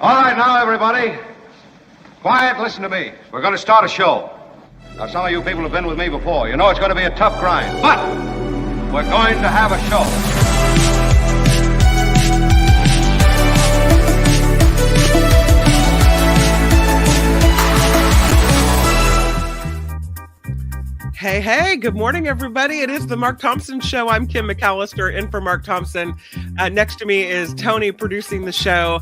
All right, now, everybody. Quiet, listen to me. We're going to start a show. Now, some of you people have been with me before. You know it's going to be a tough grind, but we're going to have a show. Hey, good morning, everybody. It is the Mark Thompson Show. I'm Kim McAllister, in for Mark Thompson. Next to me is Tony producing the show.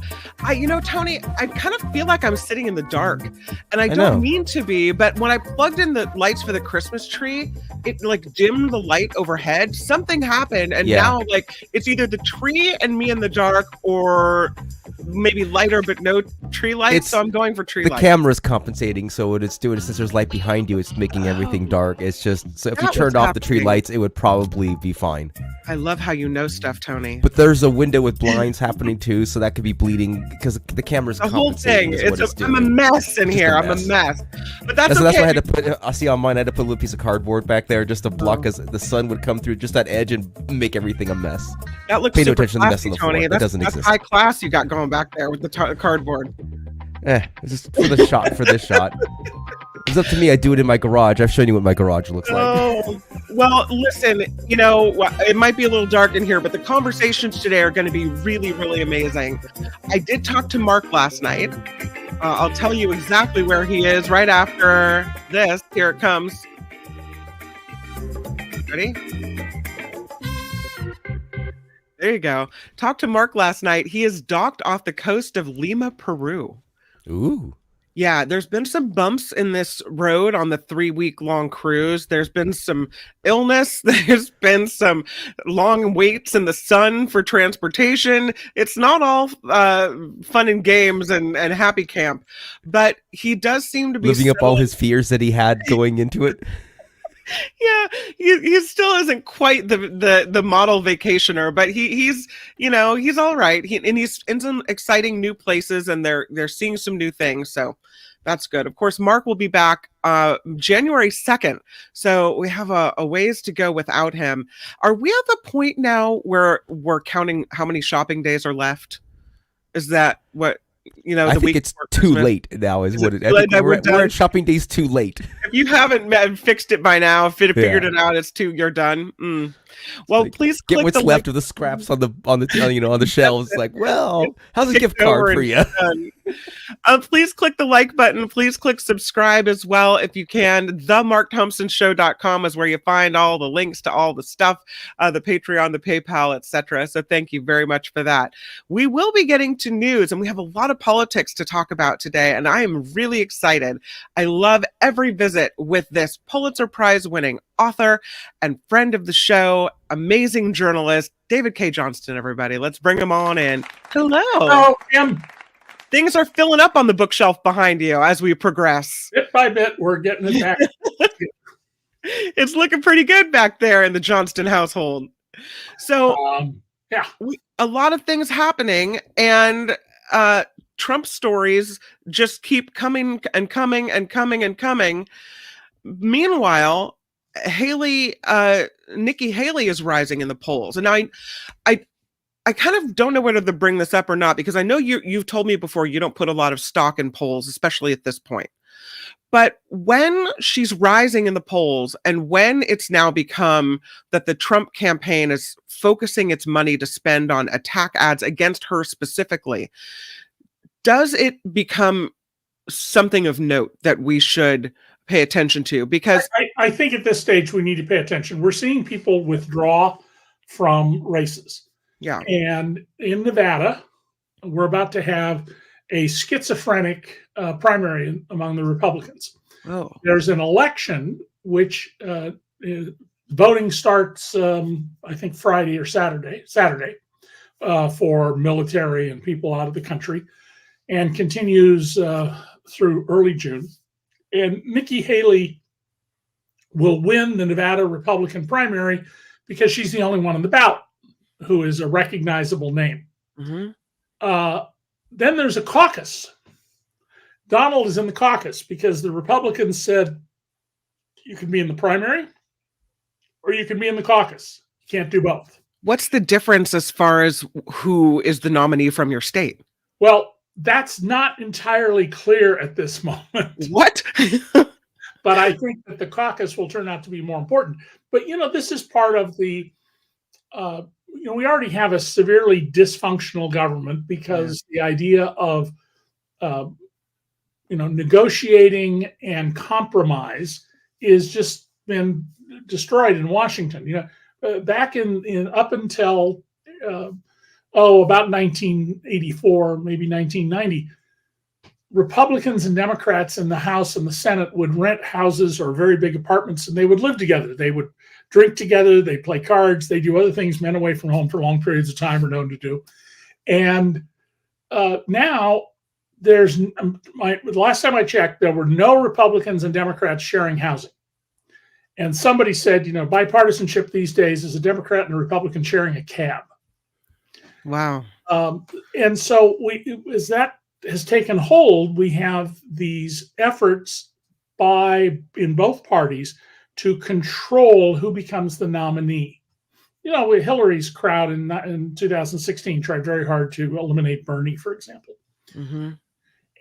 Tony, I kind of feel like I'm sitting in the dark, and I don't mean to be, but when I plugged in the lights for the Christmas tree, it like dimmed the light overhead. Something happened, and now it's either the tree and me in the dark, or maybe lighter but no tree light. So I'm going for tree light. The camera's compensating, so what it's doing, since there's light behind you, it's making everything dark. It's just, so if you turned off the tree lights, it would probably be fine. I love how you know stuff, Tony. But there's a window with blinds happening too, so that could be bleeding because the camera's the whole thing. I'm a mess in here. I'm a mess. But that's okay. That's why I had to put. I see on mine. I had to put a little piece of cardboard back there just to block, because the sun would come through just that edge and make everything a mess. That looks super classy, Tony. That's high class you got going back there with the cardboard. It's just for the shot. For this shot. It's up to me. I do it in my garage. I've shown you what my garage looks like. Oh, well, listen, it might be a little dark in here, but the conversations today are going to be really, really amazing. I did talk to Mark last night. I'll tell you exactly where he is right after this. Here it comes. Ready? There you go. Talked to Mark last night. He is docked off the coast of Lima, Peru. Ooh. Yeah, there's been some bumps in this road on the 3-week-long cruise. There's been some illness. There's been some long waits in the sun for transportation. It's not all fun and games and happy camp, but he does seem to be living up all his fears that he had going into it. Yeah, he still isn't quite the model vacationer, but he's all right. He's in some exciting new places, and they're seeing some new things, so that's good. Of course, Mark will be back January 2nd, so we have a ways to go without him. Are we at the point now where we're counting how many shopping days are left? Is that what? I think it's too late now. Is what it? I think we're at shopping days too late. If you haven't fixed it by now, figured it out, you're done. Well, please click get what's left of the scraps on the shelves. Like, well, how's a gift card for you? Please click the like button. Please click subscribe as well if you can. TheMarkThompsonShow.com is where you find all the links to all the stuff, the Patreon, the PayPal, etc. So thank you very much for that. We will be getting to news, and we have a lot of politics to talk about today, and I am really excited. I love every visit with this Pulitzer Prize winning author and friend of the show, amazing journalist, David Cay Johnston, everybody. Let's bring him on in. Hello. Hello, Kim. Things are filling up on the bookshelf behind you as we progress. Bit by bit, we're getting it back. It's looking pretty good back there in the Johnston household. So, a lot of things happening, and Trump stories just keep coming and coming and coming and coming. Meanwhile, Nikki Haley is rising in the polls, and I kind of don't know whether to bring this up or not, because I know you've told me before you don't put a lot of stock in polls, especially at this point. But when she's rising in the polls, and when it's now become that the Trump campaign is focusing its money to spend on attack ads against her specifically, does it become something of note that we should pay attention to? Because I think at this stage we need to pay attention. We're seeing people withdraw from races. Yeah. And in Nevada, we're about to have a schizophrenic primary among the Republicans. Oh. There's an election which voting starts, I think, Friday or Saturday, for military and people out of the country, and continues through early June. And Nikki Haley will win the Nevada Republican primary because she's the only one on the ballot who is a recognizable name. Mm-hmm. Then there's a caucus. Donald is in the caucus because the Republicans said you can be in the primary or you can be in the caucus. You can't do both. What's the difference as far as who is the nominee from your state? Well, That's not entirely clear at this moment. What? But I think that the caucus will turn out to be more important. But, this is part of the, we already have a severely dysfunctional government because the idea of, negotiating and compromise is just been destroyed in Washington. Back in up until, about 1984, maybe 1990, Republicans and Democrats in the House and the Senate would rent houses or very big apartments, and they would live together. They would drink together. They play cards. They do other things men away from home for long periods of time are known to do. And now the last time I checked, there were no Republicans and Democrats sharing housing. And somebody said, bipartisanship these days is a Democrat and a Republican sharing a cab. Wow. And so as that has taken hold, we have these efforts in both parties to control who becomes the nominee. Hillary's crowd in 2016 tried very hard to eliminate Bernie, for example. Mm-hmm.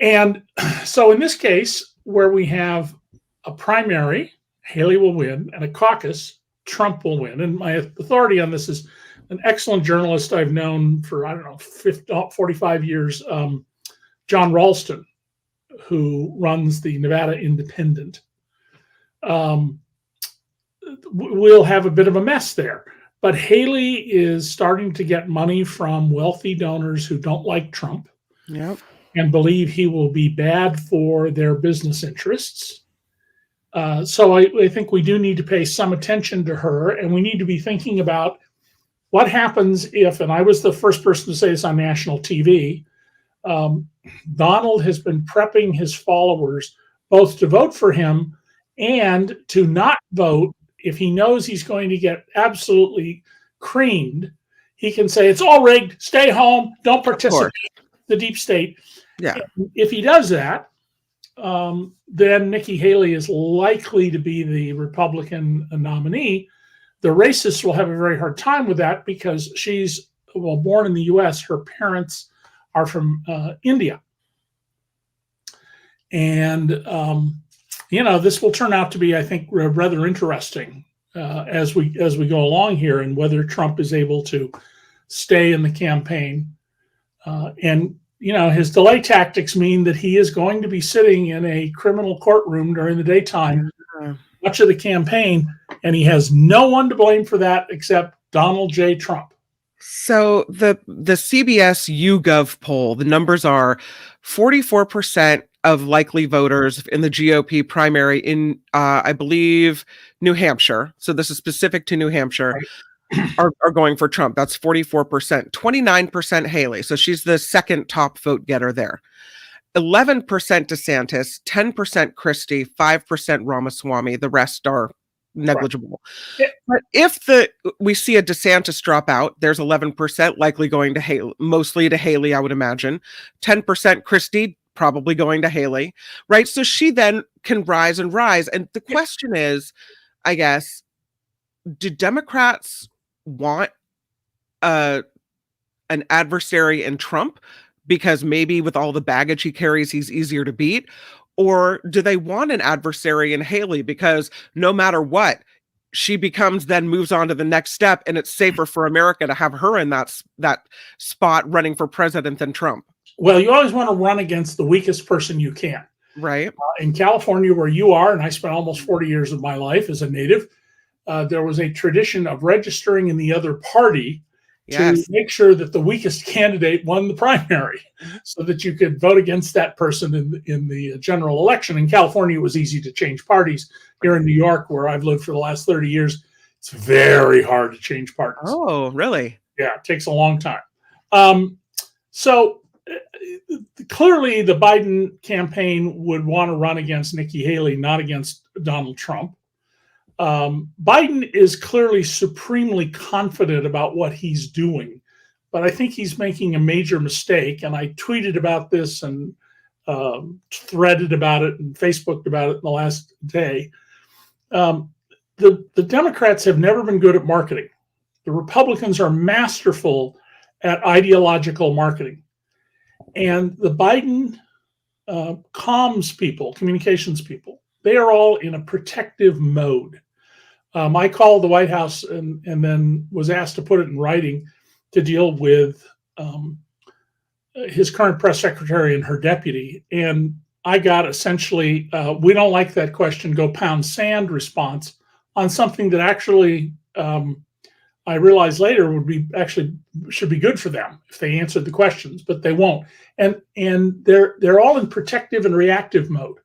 And so in this case, where we have a primary, Haley will win, and a caucus, Trump will win. And my authority on this is an excellent journalist I've known for, 45 years, John Ralston, who runs the Nevada Independent. We'll have a bit of a mess there. But Haley is starting to get money from wealthy donors who don't like Trump. Yep. And believe he will be bad for their business interests. So I think we do need to pay some attention to her, and we need to be thinking about what happens if, and I was the first person to say this on national TV, Donald has been prepping his followers both to vote for him and to not vote if he knows he's going to get absolutely creamed. He can say, it's all rigged, stay home, don't participate, the deep state. Yeah. And if he does that, then Nikki Haley is likely to be the Republican nominee. The racists will have a very hard time with that because she's, born in the U.S., her parents are from India. And, this will turn out to be, I think, rather interesting as we go along here, and whether Trump is able to stay in the campaign. And his delay tactics mean that he is going to be sitting in a criminal courtroom during the daytime, much of the campaign, and he has no one to blame for that except Donald J. Trump. So the CBS YouGov poll, the numbers are 44% of likely voters in the GOP primary in, I believe, New Hampshire. So this is specific to New Hampshire. Right. Are going for Trump. That's 44%. 29% Haley. So she's the second top vote getter there. 11% DeSantis, 10% Christie, 5% Ramaswamy. The rest are negligible. Right. But if we see a DeSantis drop out, there's 11% likely going to Haley, mostly to Haley, I would imagine. 10% Christie, probably going to Haley, right? So she then can rise. And the question is, I guess, do Democrats want an adversary in Trump because maybe with all the baggage he carries, he's easier to beat? Or do they want an adversary in Haley because no matter what, she moves on to the next step, and it's safer for America to have her in that spot running for president than Trump? Well, you always want to run against the weakest person you can. Right. In California, where you are, and I spent almost 40 years of my life as a native, there was a tradition of registering in the other party to make sure that the weakest candidate won the primary so that you could vote against that person in the general election. In California, it was easy to change parties. Here in New York, where I've lived for the last 30 years, it's very hard to change parties. Oh, really? Yeah, it takes a long time. So clearly the Biden campaign would want to run against Nikki Haley, not against Donald Trump. Biden is clearly supremely confident about what he's doing, but I think he's making a major mistake. And I tweeted about this and threaded about it and Facebooked about it in the last day. The Democrats have never been good at marketing. The Republicans are masterful at ideological marketing. And the Biden comms people, communications people, they are all in a protective mode. I called the White House and then was asked to put it in writing to deal with his current press secretary and her deputy. And I got essentially, we don't like that question, go pound sand response on something that actually I realized later should be good for them if they answered the questions, but they won't. And they're all in protective and reactive mode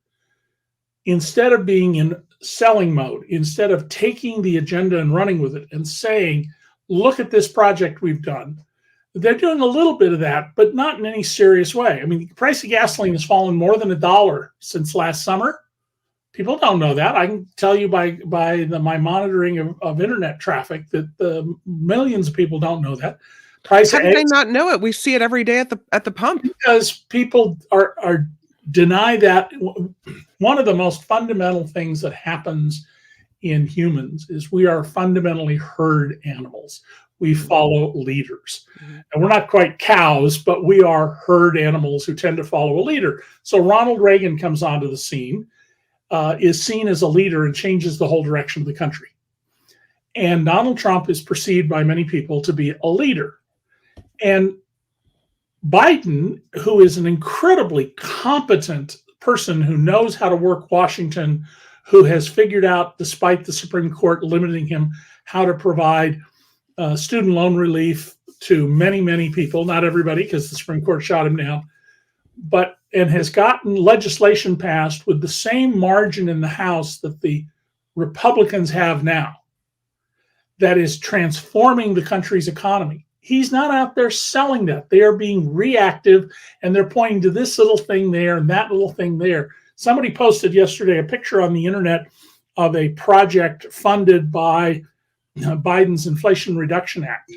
instead of being in selling mode, instead of taking the agenda and running with it and saying, look at this project we've done. They're doing a little bit of that, but not in any serious way. I mean, the price of gasoline has fallen more than $1 since last summer. People don't know that. I can tell you by my monitoring of internet traffic that millions of people don't know that. How do they not know it? We see it every day at the pump. Because people are deny that. One of the most fundamental things that happens in humans is we are fundamentally herd animals. We follow leaders. And we're not quite cows, but we are herd animals who tend to follow a leader. So Ronald Reagan comes onto the scene, is seen as a leader and changes the whole direction of the country. And Donald Trump is perceived by many people to be a leader. And Biden, who is an incredibly competent person who knows how to work Washington, who has figured out, despite the Supreme Court limiting him, how to provide student loan relief to many, many people, not everybody, because the Supreme Court shot him down, and has gotten legislation passed with the same margin in the House that the Republicans have now, that is transforming the country's economy. He's not out there selling that. They are being reactive, and they're pointing to this little thing there and that little thing there. Somebody posted yesterday a picture on the internet of a project funded by Biden's Inflation Reduction Act.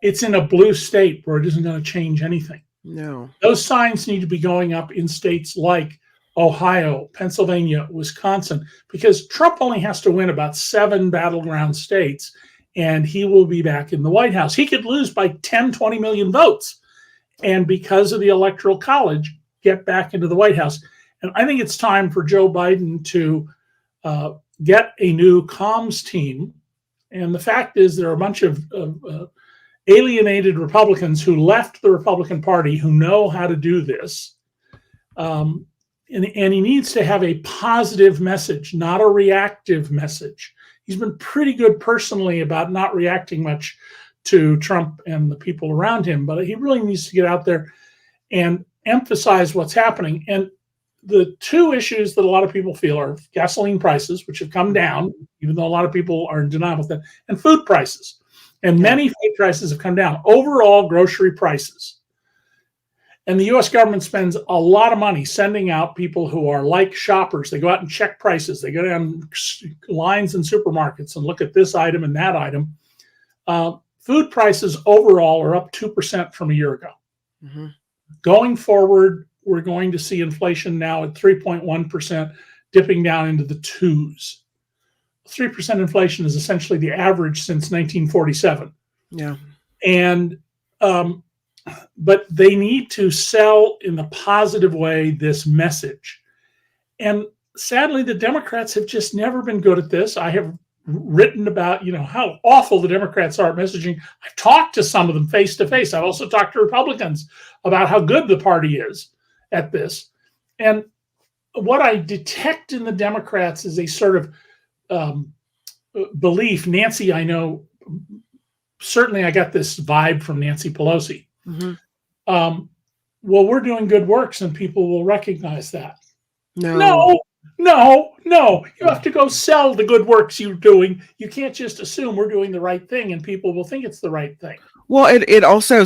It's in a blue state where it isn't going to change anything. No. Those signs need to be going up in states like Ohio, Pennsylvania, Wisconsin, because Trump only has to win about 7 battleground states, and he will be back in the White House. He could lose by 10, 20 million votes, and because of the Electoral College, get back into the White House. And I think it's time for Joe Biden to get a new comms team. And the fact is there are a bunch of alienated Republicans who left the Republican Party who know how to do this. And he needs to have a positive message, not a reactive message. He's been pretty good personally about not reacting much to Trump and the people around him, but he really needs to get out there and emphasize what's happening. And the two issues that a lot of people feel are gasoline prices, which have come down, even though a lot of people are in denial of that, and food prices. And many food prices have come down. Overall grocery prices. And the U.S. government spends a lot of money sending out people who are like shoppers. They go out and check prices. They go down lines in supermarkets and look at this item and that item. Food prices overall are up 2% from a year ago. Mm-hmm. Going forward, we're going to see inflation now at 3.1%, dipping down into the 2s. 3% inflation is essentially the average since 1947. Yeah. And, but they need to sell in a positive way this message. And sadly, the Democrats have just never been good at this. I have written about, how awful the Democrats are at messaging. I've talked to some of them face to face. I've also talked to Republicans about how good the party is at this. And what I detect in the Democrats is a sort of belief. Nancy, I know, certainly I got this vibe from Nancy Pelosi. Mm-hmm. Well, we're doing good works and people will recognize that. No. You have to go sell the good works you're doing. You can't just assume we're doing the right thing and people will think it's the right thing. Well, it also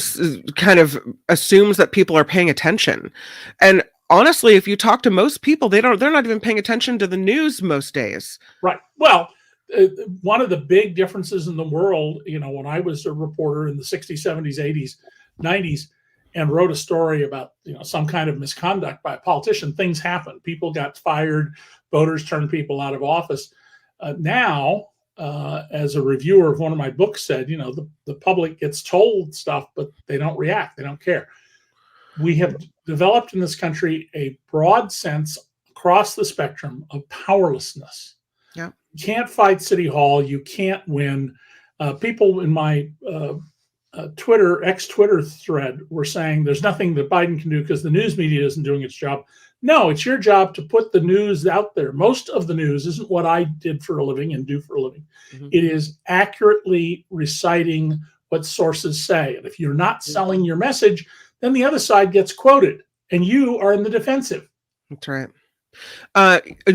kind of assumes that people are paying attention. And honestly, if you talk to most people, they're not even paying attention to the news most days. Right. Well, one of the big differences in the world, when I was a reporter in the 60s, 70s, 80s, 90s, and wrote a story about, some kind of misconduct by a politician, things happen. People got fired. Voters turned people out of office. Now, as a reviewer of one of my books said, the public gets told stuff, but they don't react. They don't care. we have developed in this country a broad sense across the spectrum of powerlessness. Yeah. You can't fight City Hall. You can't win. People in my Twitter thread were saying there's nothing that Biden can do because the news media isn't doing its job. No, it's your job to put the news out there. Most of the news isn't what I did for a living and do for a living. Mm-hmm. It is accurately reciting what sources say. And if you're not selling your message, then the other side gets quoted and you are in the defensive. That's right.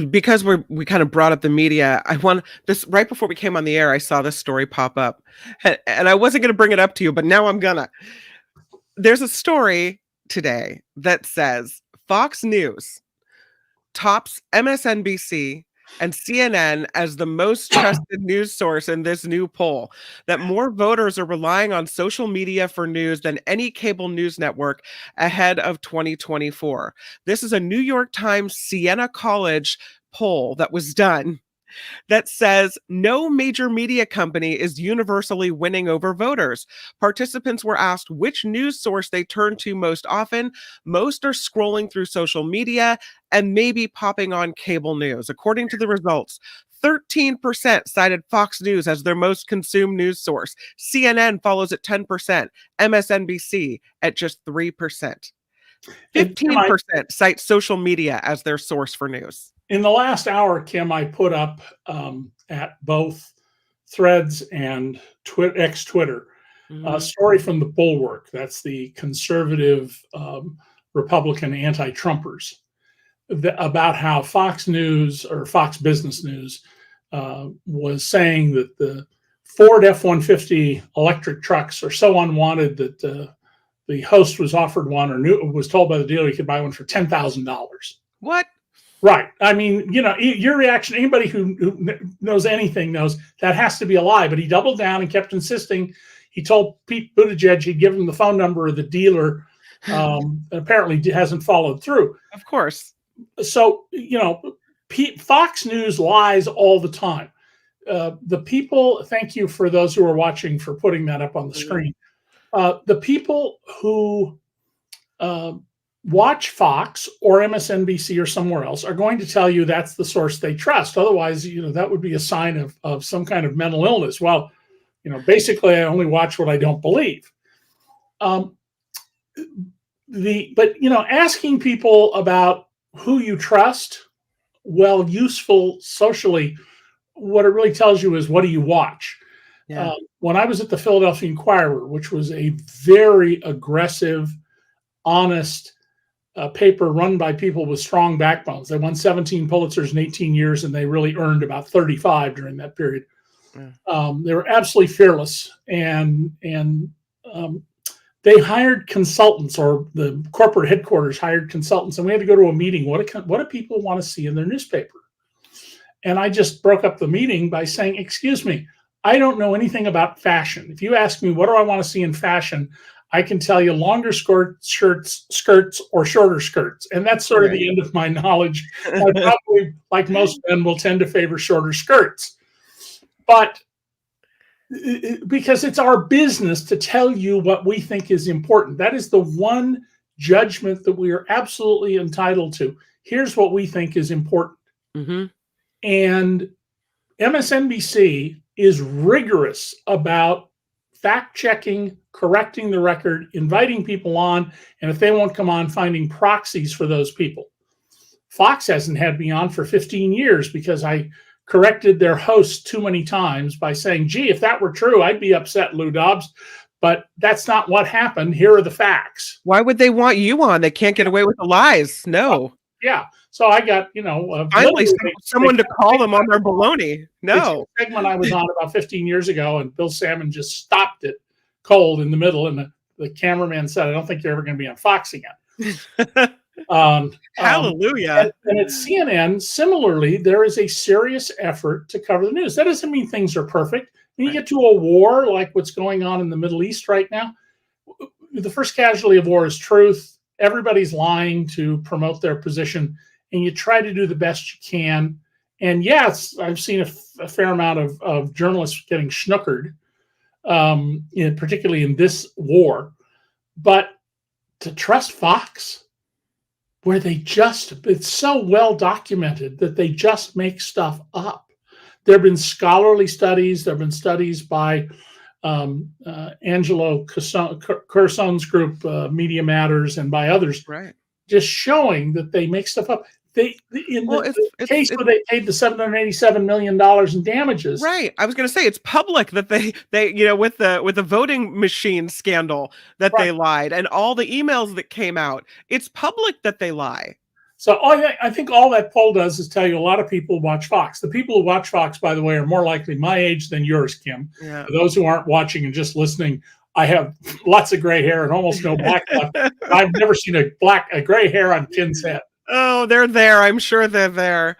Because we kind of brought up the media, I want this right before we came on the air. I saw this story pop up, and I wasn't going to bring it up to you, but now I'm gonna. There's a story today that says Fox News tops MSNBC and CNN as the most trusted news source in this new poll, that more voters are relying on social media for news than any cable news network ahead of 2024. This is a New York Times Siena College poll that was done that says no major media company is universally winning over voters. Participants were asked which news source they turn to most often. Most are scrolling through social media and maybe popping on cable news. According to the results, 13% cited Fox News as their most consumed news source. CNN follows at 10%, MSNBC at just 3%. 15% cite social media as their source for news. In the last hour, Kim, I put up at both Threads and Twitter a story from the Bulwark. That's the conservative Republican anti-Trumpers, about how Fox News or Fox Business News was saying that the Ford F-150 electric trucks are so unwanted that the host was offered one or was told by the dealer he could buy one for $10,000. What? Right. I mean, you know, your reaction, anybody who knows anything knows that has to be a lie, but he doubled down and kept insisting. He told Pete Buttigieg he'd give him the phone number of the dealer. Apparently hasn't followed through. Of course. So, you know, Fox News lies all the time. The people, thank you for those who are watching for putting that up on the screen. The people who watch Fox or MSNBC or somewhere else are going to tell you that's the source they trust. Otherwise, you know, that would be a sign of some kind of mental illness. Well, you know, basically I only watch what I don't believe. But, you know, asking people about who you trust, well, useful socially, what it really tells you is what do you watch? Yeah. When I was at the Philadelphia Inquirer, which was a very aggressive, honest paper run by people with strong backbones. They won 17 Pulitzers in 18 years, and they really earned about 35 during that period. Yeah. They were absolutely fearless, and they hired consultants, or the corporate headquarters hired consultants, and we had to go to a meeting. What do people want to see in their newspaper? And I just broke up the meeting by saying, excuse me, I don't know anything about fashion. If you ask me, what do I want to see in fashion? I can tell you longer skirts, or shorter skirts. And that's sort of the end of my knowledge. I probably, like most men, will tend to favor shorter skirts. But because it's our business to tell you what we think is important. That is the one judgment that we are absolutely entitled to. Here's what we think is important. Mm-hmm. And MSNBC is rigorous about fact-checking, correcting the record, inviting people on, and if they won't come on, finding proxies for those people. Fox hasn't had me on for 15 years because I corrected their host too many times by saying, gee, if that were true, I'd be upset, Lou Dobbs. But that's not what happened. Here are the facts. Why would they want you on? They can't get away with the lies. No. Yeah. So I got, you know, finally someone to call them on their baloney. No. It's a segment I was on about 15 years ago, and Bill Salmon just stopped it cold in the middle, and the cameraman said, I don't think you're ever going to be on Fox again. Hallelujah. And at CNN, similarly, there is a serious effort to cover the news. That doesn't mean things are perfect. When you get to a war like what's going on in the Middle East right now, the first casualty of war is truth. Everybody's lying to promote their position, and you try to do the best you can. And yes, I've seen a fair amount of journalists getting snookered, particularly in this war. But to trust Fox, where it's so well documented that they just make stuff up. There have been scholarly studies. There have been studies by Angelo Cursone's group, Media Matters, and by others, right, just showing that they make stuff up. In the case where they paid the $787 million in damages. Right. I was going to say it's public that they with the voting machine scandal that they lied, and all the emails that came out. It's public that they lie. So I think all that poll does is tell you a lot of people watch Fox. The people who watch Fox, by the way, are more likely my age than yours, Kim. Yeah. For those who aren't watching and just listening, I have lots of gray hair and almost no black left. I've never seen a gray hair on Kim's head. Oh, they're there. I'm sure they're there.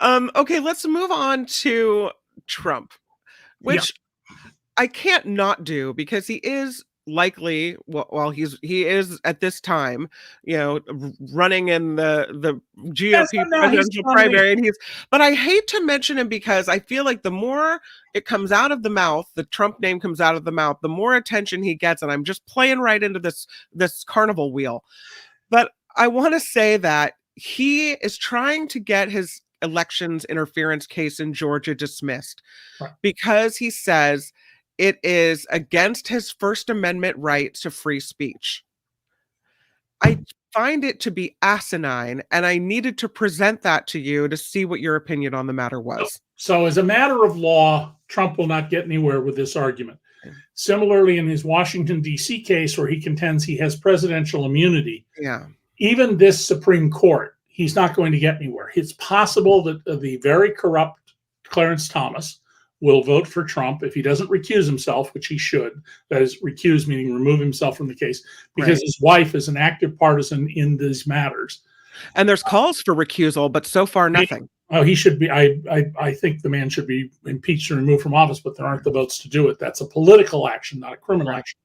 Okay, let's move on to Trump, which I can't not do because he is likely, well, he is at this time, running in the GOP presidential primary, and but I hate to mention him because I feel like the more it comes out of the mouth, the Trump name comes out of the mouth, the more attention he gets, and I'm just playing right into this carnival wheel. But I want to say that he is trying to get his elections interference case in Georgia dismissed because he says it is against his First Amendment right to free speech. I find it to be asinine, and I needed to present that to you to see what your opinion on the matter was. So as a matter of law, Trump will not get anywhere with this argument. Similarly, in his Washington, D.C. case, where he contends he has presidential immunity, even this Supreme Court, he's not going to get anywhere. It's possible that the very corrupt Clarence Thomas will vote for Trump if he doesn't recuse himself, which he should. That is, recuse meaning remove himself from the case, because his wife is an active partisan in these matters. And there's calls for recusal, but so far nothing. He should be. I think the man should be impeached and removed from office, but there aren't the votes to do it. That's a political action, not a criminal action.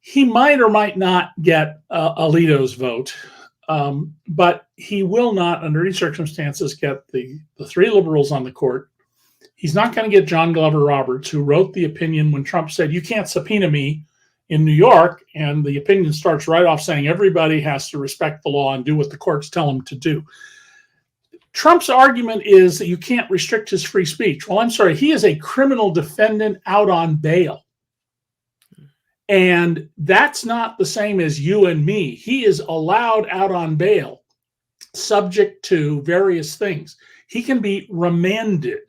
He might or might not get Alito's vote, but he will not, under any circumstances, get the three liberals on the court. He's not going to get John Glover Roberts, who wrote the opinion when Trump said, "You can't subpoena me," in New York, and the opinion starts right off saying everybody has to respect the law and do what the courts tell them to do. Trump's argument is that you can't restrict his free speech. Well, I'm sorry, he is a criminal defendant out on bail. And that's not the same as you and me. He is allowed out on bail, subject to various things. He can be remanded.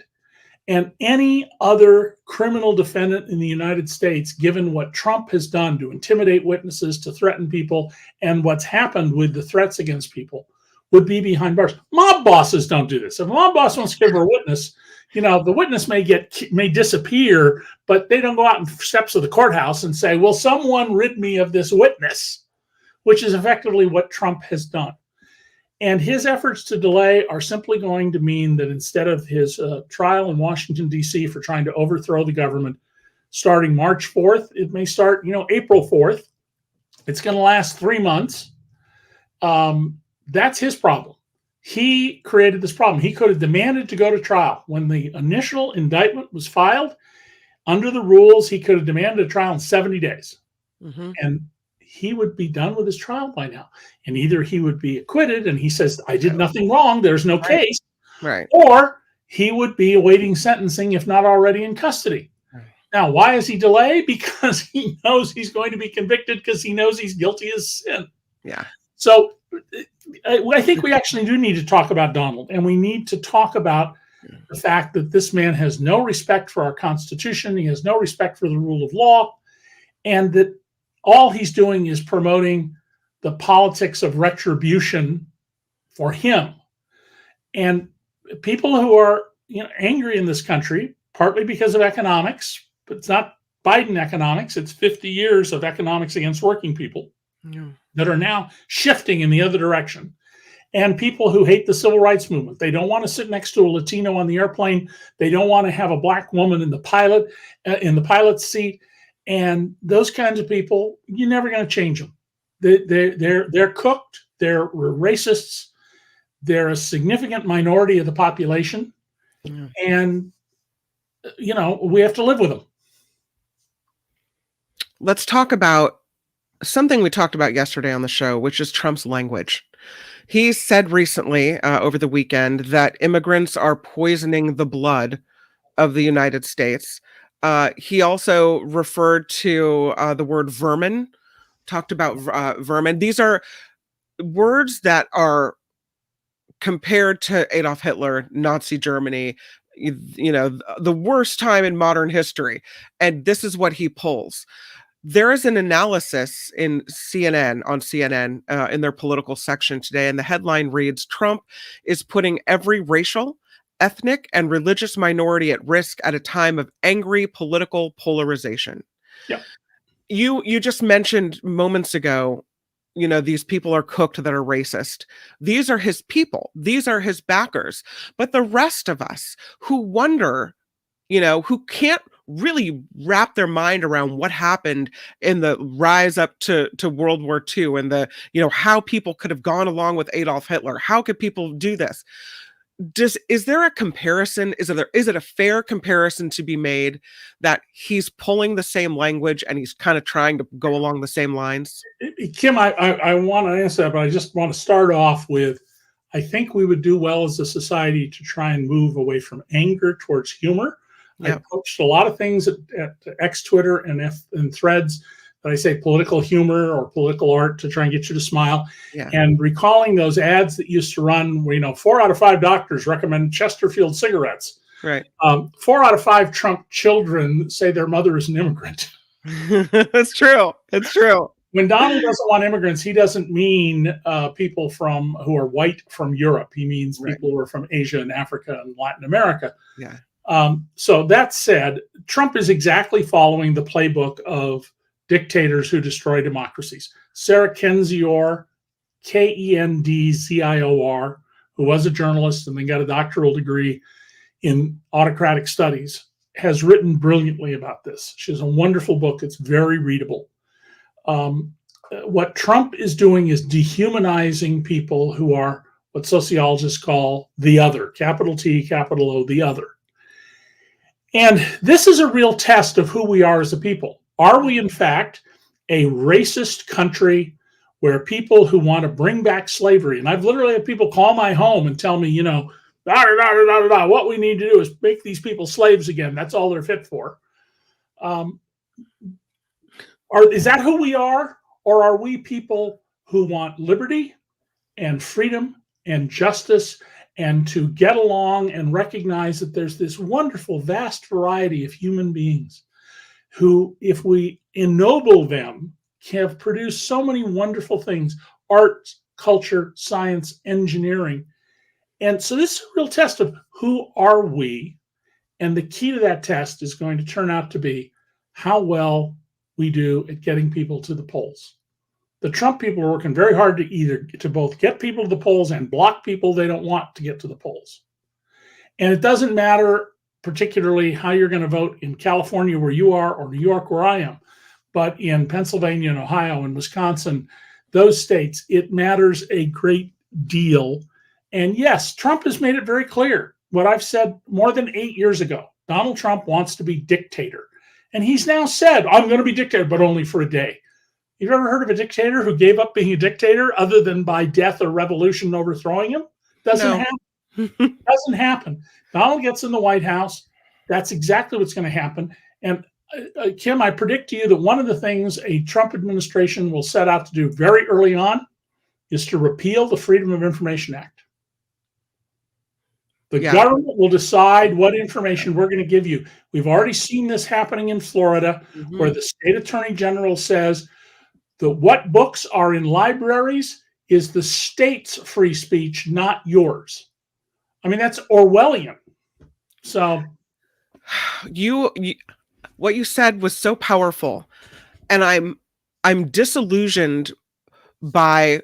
And any other criminal defendant in the United States, given what Trump has done to intimidate witnesses, to threaten people, and what's happened with the threats against people, would be behind bars. Mob bosses don't do this. If a mob boss wants to give a witness, the witness may disappear, but they don't go out in steps of the courthouse and say, "Will someone rid me of this witness?" Which is effectively what Trump has done. And his efforts to delay are simply going to mean that instead of his trial in Washington, D.C. for trying to overthrow the government starting March 4th, it may start, April 4th. It's going to last 3 months. That's his problem. He created this problem. He could have demanded to go to trial. When the initial indictment was filed, under the rules, he could have demanded a trial in 70 days. Mm-hmm. And he would be done with his trial by now. And either he would be acquitted and he says, "I did nothing wrong, there's no case." Right. Or he would be awaiting sentencing, if not already in custody. Right. Now, why is he delayed? Because he knows he's going to be convicted, because he knows he's guilty as sin. Yeah. So I think we actually do need to talk about Donald, and we need to talk about the fact that this man has no respect for our Constitution. He has no respect for the rule of law, and that all he's doing is promoting the politics of retribution for him. And people who are angry in this country, partly because of economics, but it's not Biden economics, it's 50 years of economics against working people that are now shifting in the other direction. And people who hate the civil rights movement. They don't want to sit next to a Latino on the airplane. They don't want to have a black woman in the pilot's seat. And those kinds of people, you're never going to change them. They're cooked. They're racists. They're a significant minority of the population. Yeah. And, we have to live with them. Let's talk about something we talked about yesterday on the show, which is Trump's language. He said recently, over the weekend, that immigrants are poisoning the blood of the United States. He also referred to the word vermin, talked about vermin. These are words that are compared to Adolf Hitler, Nazi Germany, the worst time in modern history. And this is what he pulls. There is an analysis on CNN, in their political section today, and the headline reads, "Trump is putting every racial, ethnic, and religious minority at risk at a time of angry political polarization." Yeah. You just mentioned moments ago, these people are cooked that are racist. These are his people. These are his backers. But the rest of us who wonder, who can't really wrap their mind around what happened in the rise up to World War II and how people could have gone along with Adolf Hitler. How could people do this? Is there a comparison? Is it a fair comparison to be made that he's pulling the same language and he's kind of trying to go along the same lines? Kim, I want to answer that, but I just want to start off with, I think we would do well as a society to try and move away from anger towards humor. Yep. I posted a lot of things at X, Twitter, and Threads that I say political humor or political art to try and get you to smile. Yeah. And recalling those ads that used to run where, 4 out of 5 doctors recommend Chesterfield cigarettes. Right. 4 out of 5 Trump children say their mother is an immigrant. That's true. It's true. When Donald doesn't want immigrants, he doesn't mean people who are white from Europe. He means people who are from Asia and Africa and Latin America. Yeah. So that said, Trump is exactly following the playbook of dictators who destroy democracies. Sarah Kendzior, Kendzior, who was a journalist and then got a doctoral degree in autocratic studies, has written brilliantly about this. She has a wonderful book. It's very readable. What Trump is doing is dehumanizing people who are what sociologists call the other, capital T, capital O, the other. And this is a real test of who we are as a people. Are we, in fact, a racist country where people who want to bring back slavery, and I've literally had people call my home and tell me, what we need to do is make these people slaves again. That's all they're fit for. Is that who we are? Or are we people who want liberty and freedom and justice and to get along and recognize that there's this wonderful, vast variety of human beings who, if we ennoble them, have produced so many wonderful things: art, culture, science, engineering. And so this is a real test of who are we? And the key to that test is going to turn out to be how well we do at getting people to the polls. The Trump people are working very hard to both get people to the polls and block people they don't want to get to the polls. And it doesn't matter particularly how you're going to vote in California where you are or New York where I am, but in Pennsylvania and Ohio and Wisconsin, those states, it matters a great deal. And yes, Trump has made it very clear what I've said more than 8 years ago. Donald Trump wants to be dictator. And he's now said, I'm going to be dictator, but only for a day. You've ever heard of a dictator who gave up being a dictator other than by death or revolution overthrowing him? Doesn't happen. Doesn't happen. Donald gets in the White House. That's exactly what's going to happen. And Kim, I predict to you that one of the things a Trump administration will set out to do very early on is to repeal the Freedom of Information Act. The government will decide what information we're going to give you. We've already seen this happening in Florida, where the state attorney general says that what books are in libraries is the state's free speech, not yours. I mean, that's Orwellian. So you what you said was so powerful, and I'm disillusioned by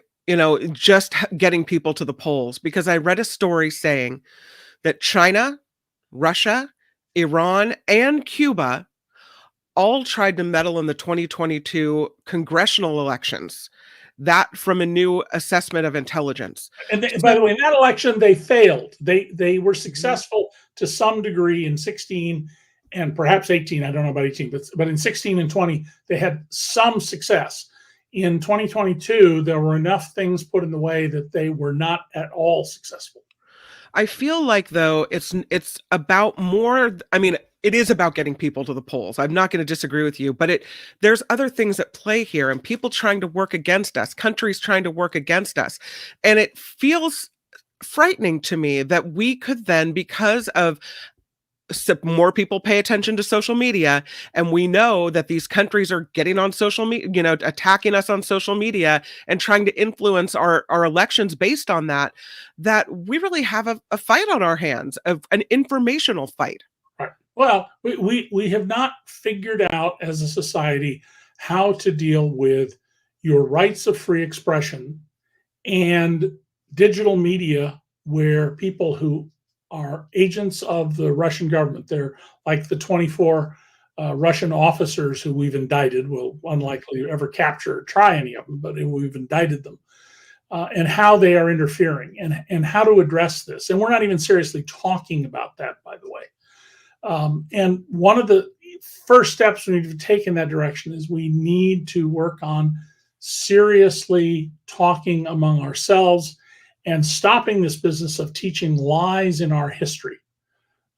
just getting people to the polls, because I read a story saying that China, Russia, Iran, and Cuba all tried to meddle in the 2022 congressional elections. That from a new assessment of intelligence. And by the way, in that election, they failed. They were successful to some degree in 16 and perhaps 18. I don't know about 18, but in 16 and 20, they had some success. in 2022, there were enough things put in the way that they were not at all successful. I feel like, though, it's about more. I mean, it is about getting people to the polls. I'm not going to disagree with you, but there's other things at play here, and people trying to work against us, countries trying to work against us. And it feels frightening to me that we could then, because of more people pay attention to social media, and we know that these countries are getting on social media, attacking us on social media and trying to influence our elections based on that we really have a fight on our hands, of an informational fight. Right. Well, we have not figured out as a society how to deal with your rights of free expression and digital media, where people who are agents of the Russian government, they're like the 24 Russian officers who we've indicted. We'll unlikely ever capture or try any of them, but we've indicted them, and how they are interfering, and how to address this. And we're not even seriously talking about that, by the way. And one of the first steps we need to take in that direction is we need to work on seriously talking among ourselves and stopping this business of teaching lies in our history.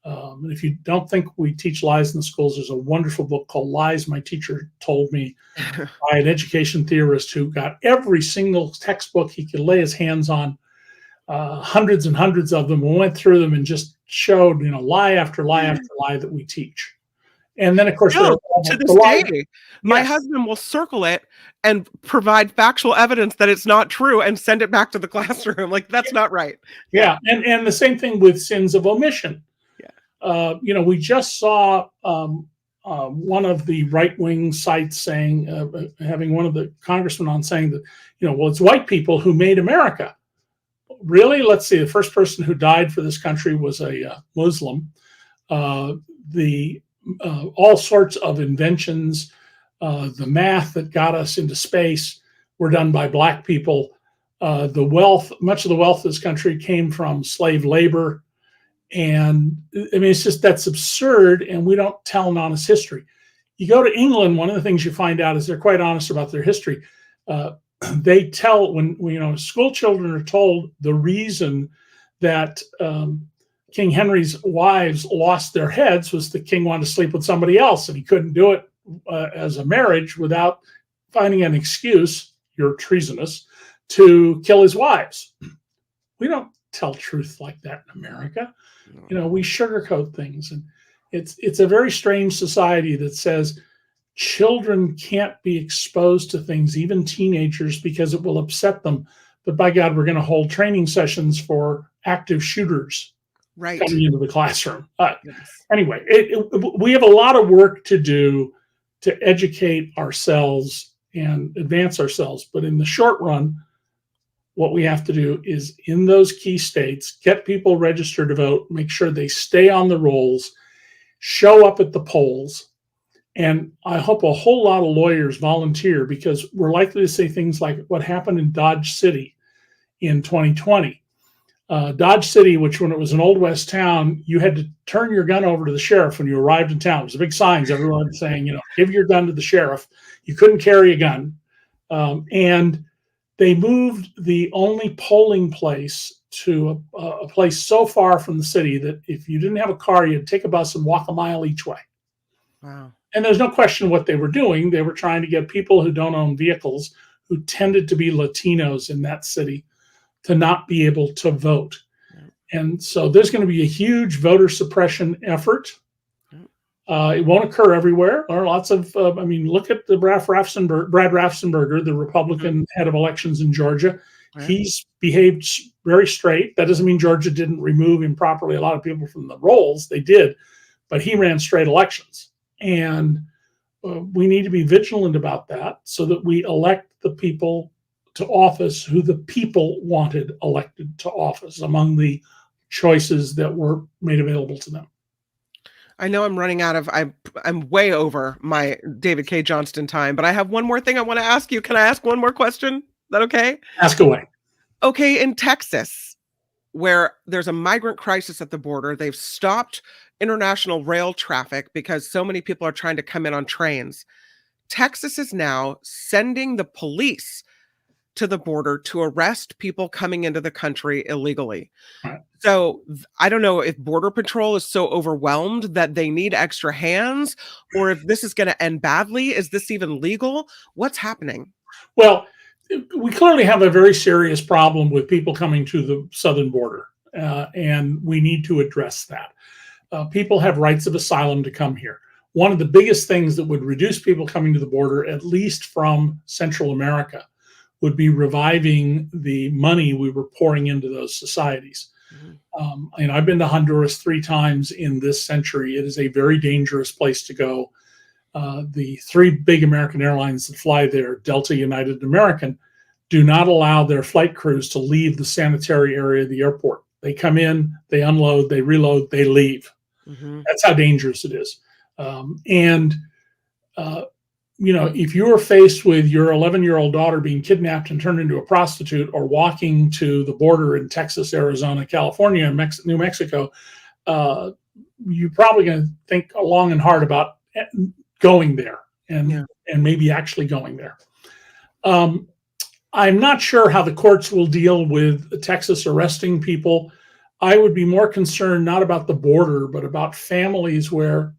And if you don't think we teach lies in the schools, there's a wonderful book called Lies My Teacher Told Me by an education theorist who got every single textbook he could lay his hands on, hundreds and hundreds of them, and went through them and just showed, lie after lie after lie that we teach. And then, of course, to this day, my husband will circle it and provide factual evidence that it's not true and send it back to the classroom. Like, that's not right. Yeah. And the same thing with sins of omission. Yeah. We just saw one of the right-wing sites saying, having one of the congressmen on saying that, well, it's white people who made America. Really? Let's see. The first person who died for this country was a Muslim. All sorts of inventions, the math that got us into space were done by black people. Much of the wealth of this country came from slave labor. And I mean, it's just, that's absurd. And we don't tell an honest history. You go to England, one of the things you find out is they're quite honest about their history. They tell, when school children are told the reason that King Henry's wives lost their heads was the king wanted to sleep with somebody else, and he couldn't do it as a marriage without finding an excuse, you're treasonous, to kill his wives. We don't tell truth like that in America. No. We sugarcoat things, and it's a very strange society that says children can't be exposed to things, even teenagers, because it will upset them. But by God, we're going to hold training sessions for active shooters coming into the classroom. Yes. Anyway, we have a lot of work to do to educate ourselves and advance ourselves. But in the short run, what we have to do is, in those key states, get people registered to vote, make sure they stay on the rolls, show up at the polls. And I hope a whole lot of lawyers volunteer, because we're likely to say things like what happened in Dodge City in 2020. Dodge City, which when it was an Old West town, you had to turn your gun over to the sheriff when you arrived in town. There was big signs, everyone saying, give your gun to the sheriff. You couldn't carry a gun. And they moved the only polling place to a place so far from the city that if you didn't have a car, you'd take a bus and walk a mile each way. Wow. And there's no question what they were doing. They were trying to get people who don't own vehicles, who tended to be Latinos in that city, to not be able to vote. And so there's going to be a huge voter suppression effort. It won't occur everywhere. There are lots of, look at the Brad Raffensperger, the Republican head of elections in Georgia. Right. He's behaved very straight. That doesn't mean Georgia didn't remove improperly a lot of people from the rolls. They did, but he ran straight elections. And we need to be vigilant about that so that we elect the people to office who the people wanted elected to office among the choices that were made available to them. I know I'm running out of, I'm way over my David Cay Johnston time, but I have one more thing I want to ask you. Can I ask one more question? Is that okay? Ask away. Okay, in Texas, where there's a migrant crisis at the border, they've stopped international rail traffic because so many people are trying to come in on trains. Texas is now sending the police to the border to arrest people coming into the country illegally. Right. So I don't know if Border Patrol is so overwhelmed that they need extra hands, or if this is going to end badly. Is this even legal? What's happening? Well, we clearly have a very serious problem with people coming to the southern border, and we need to address that. People have rights of asylum to come here. One of the biggest things that would reduce people coming to the border, at least from Central America, would be reviving the money we were pouring into those societies. And I've been to Honduras 3 times in this century. It is a very dangerous place to go. The 3 big American airlines that fly there, Delta, United, and American, do not allow their flight crews to leave the sanitary area of the airport. They come in, they unload, they reload, they leave. That's how dangerous it is. If you were faced with your 11-year-old daughter being kidnapped and turned into a prostitute, or walking to the border in Texas, Arizona, California, and New Mexico, you're probably going to think long and hard about going there and maybe actually going there. I'm not sure how the courts will deal with Texas arresting people. I would be more concerned not about the border, but about families where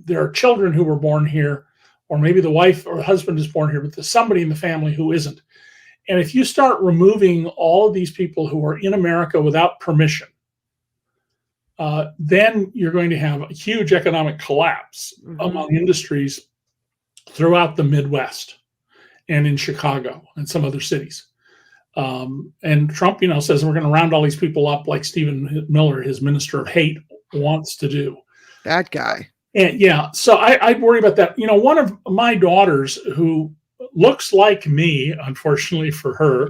there are children who were born here, or maybe the wife or husband is born here, but there's somebody in the family who isn't. And if you start removing all of these people who are in America without permission, then you're going to have a huge economic collapse among industries throughout the Midwest and in Chicago and some other cities. And Trump, says we're going to round all these people up like Stephen Miller, his minister of hate, wants to do. That guy. And so I'd worry about that. One of my daughters, who looks like me, unfortunately for her,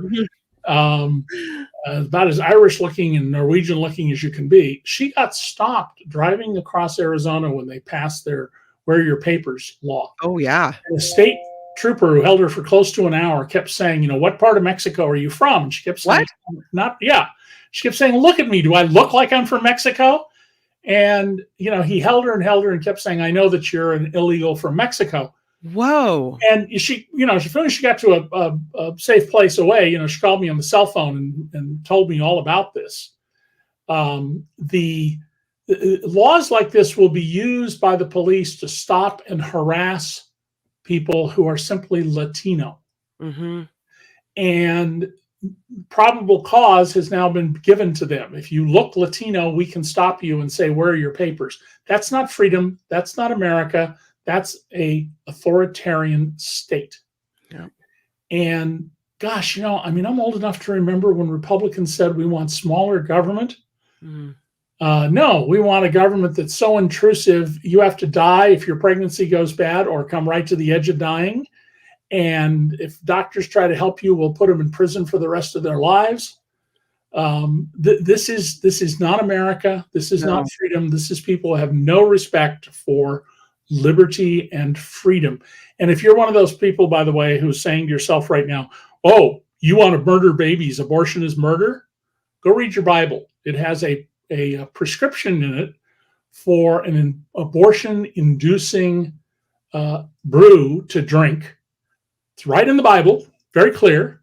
about as Irish looking and Norwegian looking as you can be, she got stopped driving across Arizona when they passed their wear your papers law. Oh, yeah. And the state trooper who held her for close to an hour kept saying, what part of Mexico are you from? And she kept saying, She kept saying, look at me. Do I look like I'm from Mexico? And, he held her and kept saying, I know that you're an illegal from Mexico. Whoa. And she got to a safe place away. She called me on the cell phone and told me all about this. The laws like this will be used by the police to stop and harass people who are simply Latino. And probable cause has now been given to them. If you look Latino, we can stop you and say, where are your papers? That's not freedom. That's not America. That's a authoritarian state. Yeah. And gosh, I'm old enough to remember when Republicans said we want smaller government. No, we want a government that's so intrusive, you have to die if your pregnancy goes bad or come right to the edge of dying. And if doctors try to help you, we'll put them in prison for the rest of their lives. This is not America. This is not freedom. This is people who have no respect for liberty and freedom. And if you're one of those people, by the way, who's saying to yourself right now, oh, you want to murder babies, abortion is murder, go read your Bible. It has a prescription in it for an abortion-inducing brew to drink. It's right in the Bible, very clear.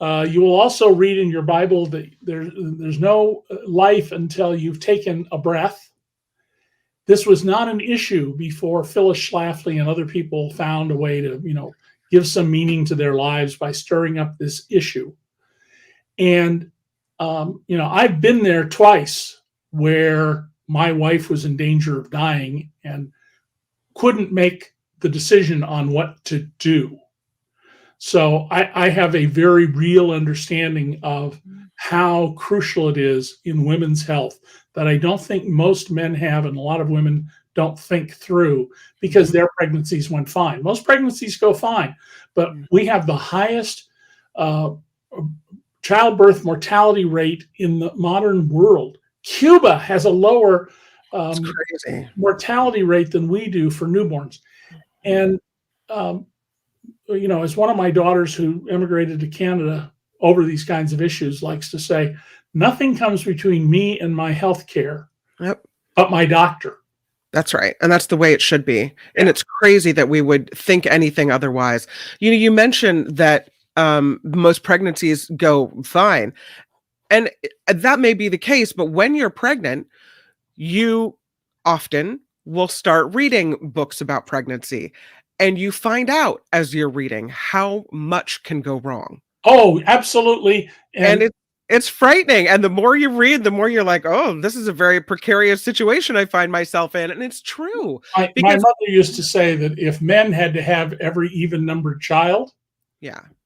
You will also read in your Bible that there's no life until you've taken a breath. This was not an issue before Phyllis Schlafly and other people found a way to, give some meaning to their lives by stirring up this issue. And, I've been there twice where my wife was in danger of dying and couldn't make the decision on what to do. So I have a very real understanding of how crucial it is in women's health that I don't think most men have, and a lot of women don't think through because their pregnancies went fine. Most pregnancies go fine, but we have the highest childbirth mortality rate in the modern world. Cuba has a lower mortality rate than we do for newborns. And as one of my daughters who immigrated to Canada over these kinds of issues likes to say, nothing comes between me and my health care but my doctor. That's right. And that's the way it should be. And it's crazy that we would think anything otherwise. You mentioned that most pregnancies go fine. And that may be the case, but when you're pregnant, you often will start reading books about pregnancy. And you find out as you're reading how much can go wrong. Oh, absolutely. And it's frightening. And the more you read, the more you're like, oh, this is a very precarious situation I find myself in. And it's true. My mother used to say that if men had to have every even-numbered child,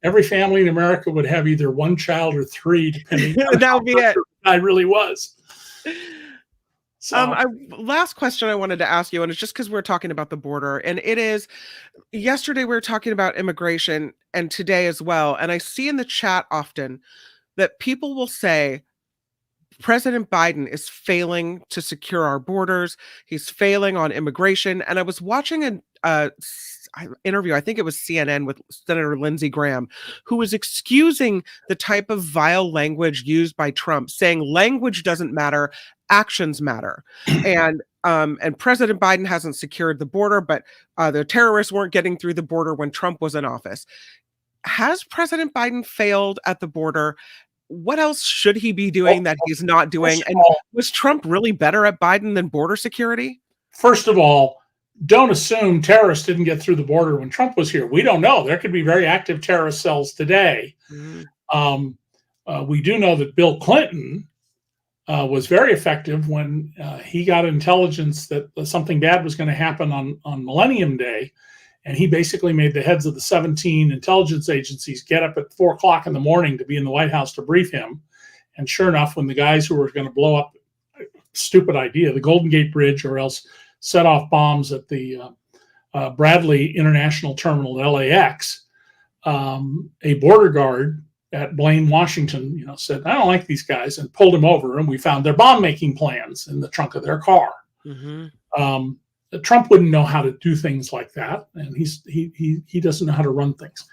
every family in America would have either one child or three, depending on that would be it. I really was. So. Last question I wanted to ask you, and it's just because we're talking about the border, and it is, yesterday we were talking about immigration, and today as well, and I see in the chat often that people will say, President Biden is failing to secure our borders. He's failing on immigration. And I was watching an interview, I think it was CNN, with Senator Lindsey Graham, who was excusing the type of vile language used by Trump, saying language doesn't matter, actions matter. And President Biden hasn't secured the border, but the terrorists weren't getting through the border when Trump was in office. Has President Biden failed at the border? What else should he be doing that he's not doing? And was Trump really better at Biden than border security? First of all, don't assume terrorists didn't get through the border when Trump was here. We don't know. There could be very active terrorist cells today. We do know that Bill Clinton was very effective when he got intelligence that something bad was going to happen on Millennium Day. And he basically made the heads of the 17 intelligence agencies get up at 4 o'clock in the morning to be in the White House to brief him. And sure enough, when the guys who were going to blow up, stupid idea, the Golden Gate Bridge, or else set off bombs at the Bradley International Terminal at LAX, a border guard at Blaine, Washington, said, I don't like these guys, and pulled him over. And we found their bomb making plans in the trunk of their car. Trump wouldn't know how to do things like that, and he doesn't know how to run things.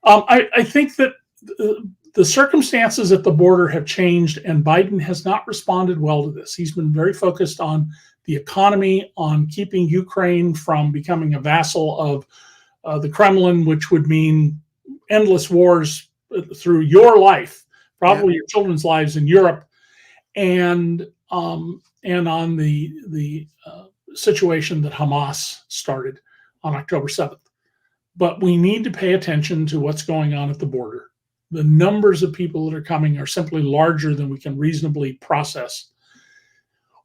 I think that the circumstances at the border have changed, and Biden has not responded well to this. He's been very focused on the economy, on keeping Ukraine from becoming a vassal of the Kremlin, which would mean endless wars through your life, probably your children's lives in Europe, and on the situation that Hamas started on October 7th. But we need to pay attention to what's going on at the border. The numbers of people that are coming are simply larger than we can reasonably process.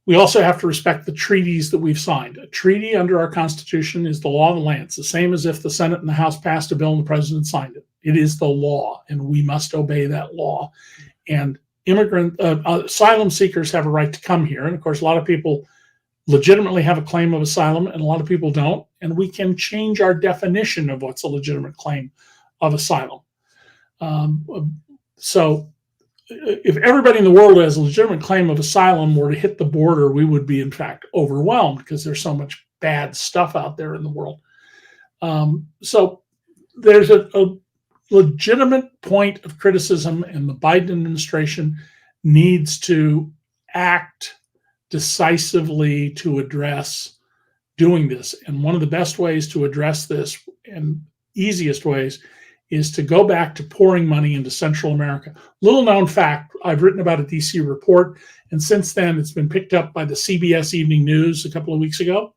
We also have to respect the treaties that we've signed. A treaty under our Constitution is the law of the land. It's the same as if the Senate and the House passed a bill and the president signed it. It is the law, and we must obey that law. And asylum seekers have a right to come here. And of course, a lot of people legitimately have a claim of asylum, and a lot of people don't. And we can change our definition of what's a legitimate claim of asylum. So if everybody in the world who has a legitimate claim of asylum were to hit the border, we would be, in fact, overwhelmed because there's so much bad stuff out there in the world. So there's a legitimate point of criticism, and the Biden administration needs to act decisively to address doing this. And one of the best ways to address this, and easiest ways, is to go back to pouring money into Central America. Little known fact, I've written about a DC report, and since then it's been picked up by the CBS Evening News a couple of weeks ago.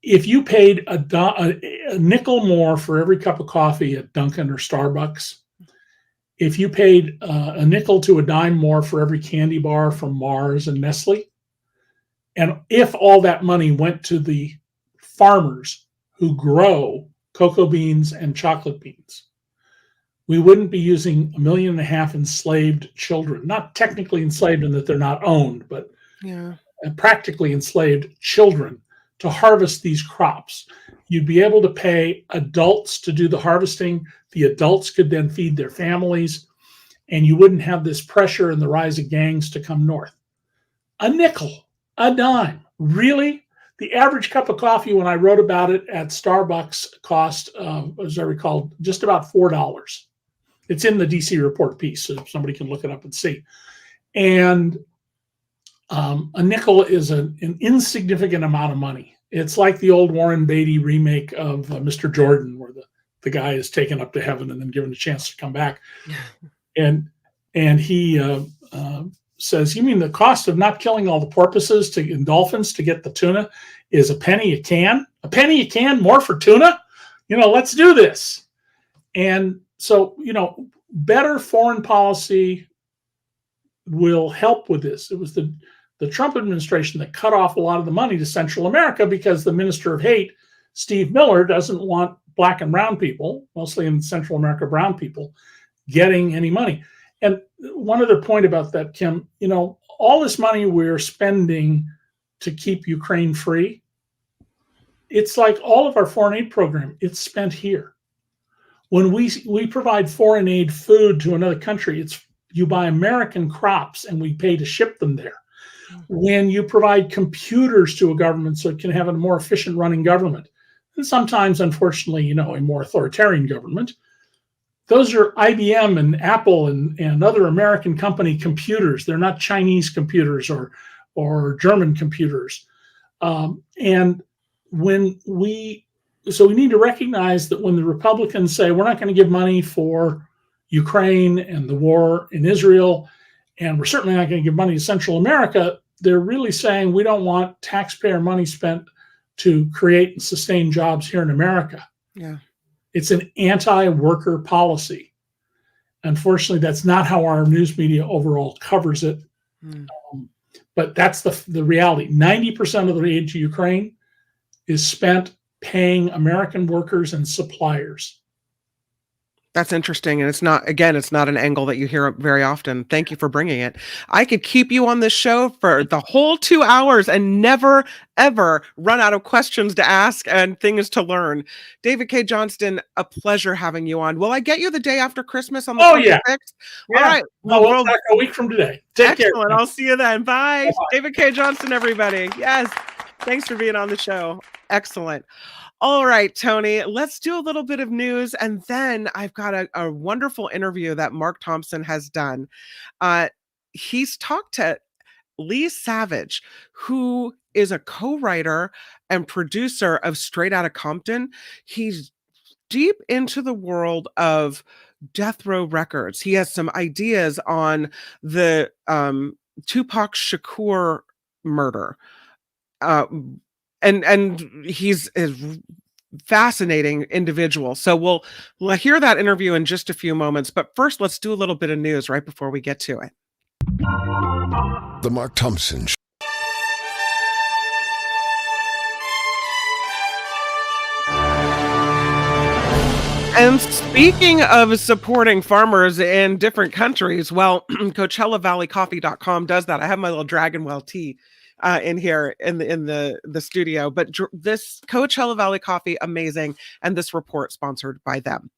If you paid a nickel more for every cup of coffee at Dunkin' or Starbucks, if you paid a nickel to a dime more for every candy bar from Mars and Nestle, and if all that money went to the farmers who grow cocoa beans and chocolate beans, we wouldn't be using 1.5 million enslaved children, not technically enslaved in that they're not owned, but practically enslaved children to harvest these crops. You'd be able to pay adults to do the harvesting. The adults could then feed their families, and you wouldn't have this pressure and the rise of gangs to come north. A nickel, a dime, really? The average cup of coffee, when I wrote about it at Starbucks, cost, as I recall, just about $4. It's in the DC report piece, so somebody can look it up and see. And A nickel is an insignificant amount of money. It's like the old Warren Beatty remake of Mr. Jordan, where the guy is taken up to heaven and then given a chance to come back. and he says, "You mean the cost of not killing all the porpoises and dolphins to get the tuna is a penny a can? A penny a can more for tuna? Let's do this." And so, better foreign policy will help with this. It was the Trump administration that cut off a lot of the money to Central America because the Minister of Hate, Steve Miller, doesn't want Black and brown people, mostly in Central America, brown people, getting any money. And one other point about that, Kim, all this money we're spending to keep Ukraine free, it's like all of our foreign aid program, it's spent here. When we provide foreign aid food to another country, you buy American crops and we pay to ship them there. When you provide computers to a government so it can have a more efficient running government, and sometimes, unfortunately, a more authoritarian government, those are IBM and Apple and other American company computers. They're not Chinese computers or German computers. And we need to recognize that when the Republicans say we're not going to give money for Ukraine and the war in Israel, and we're certainly not going to give money to Central America, they're really saying we don't want taxpayer money spent to create and sustain jobs here in America. Yeah. It's an anti-worker policy. Unfortunately, that's not how our news media overall covers it. But that's the reality. 90% of the aid to Ukraine is spent paying American workers and suppliers. That's interesting. And it's not an angle that you hear very often. Thank you for bringing it. I could keep you on this show for the whole 2 hours and never, ever run out of questions to ask and things to learn. David Cay Johnston, a pleasure having you on. Will I get you the day after Christmas on the 26th? Yeah. All right. We'll back a week from today. Take care. I'll see you then. Bye. Bye. David Cay Johnston, everybody. Yes. Thanks for being on the show. Excellent. All right, Tony, let's do a little bit of news. And then I've got a wonderful interview that Mark Thompson has done. He's talked to Leigh Savidge, who is a co-writer and producer of Straight Outta Compton. He's deep into the world of Death Row Records. He has some ideas on the Tupac Shakur murder. And he's a fascinating individual. So we'll hear that interview in just a few moments. But first, let's do a little bit of news right before we get to it. The Mark Thompson Show. And speaking of supporting farmers in different countries, well, CoachellaValleyCoffee.com does that. I have my little Dragon Well tea in here in the studio, but this Coachella Valley Coffee, amazing, and this report sponsored by them.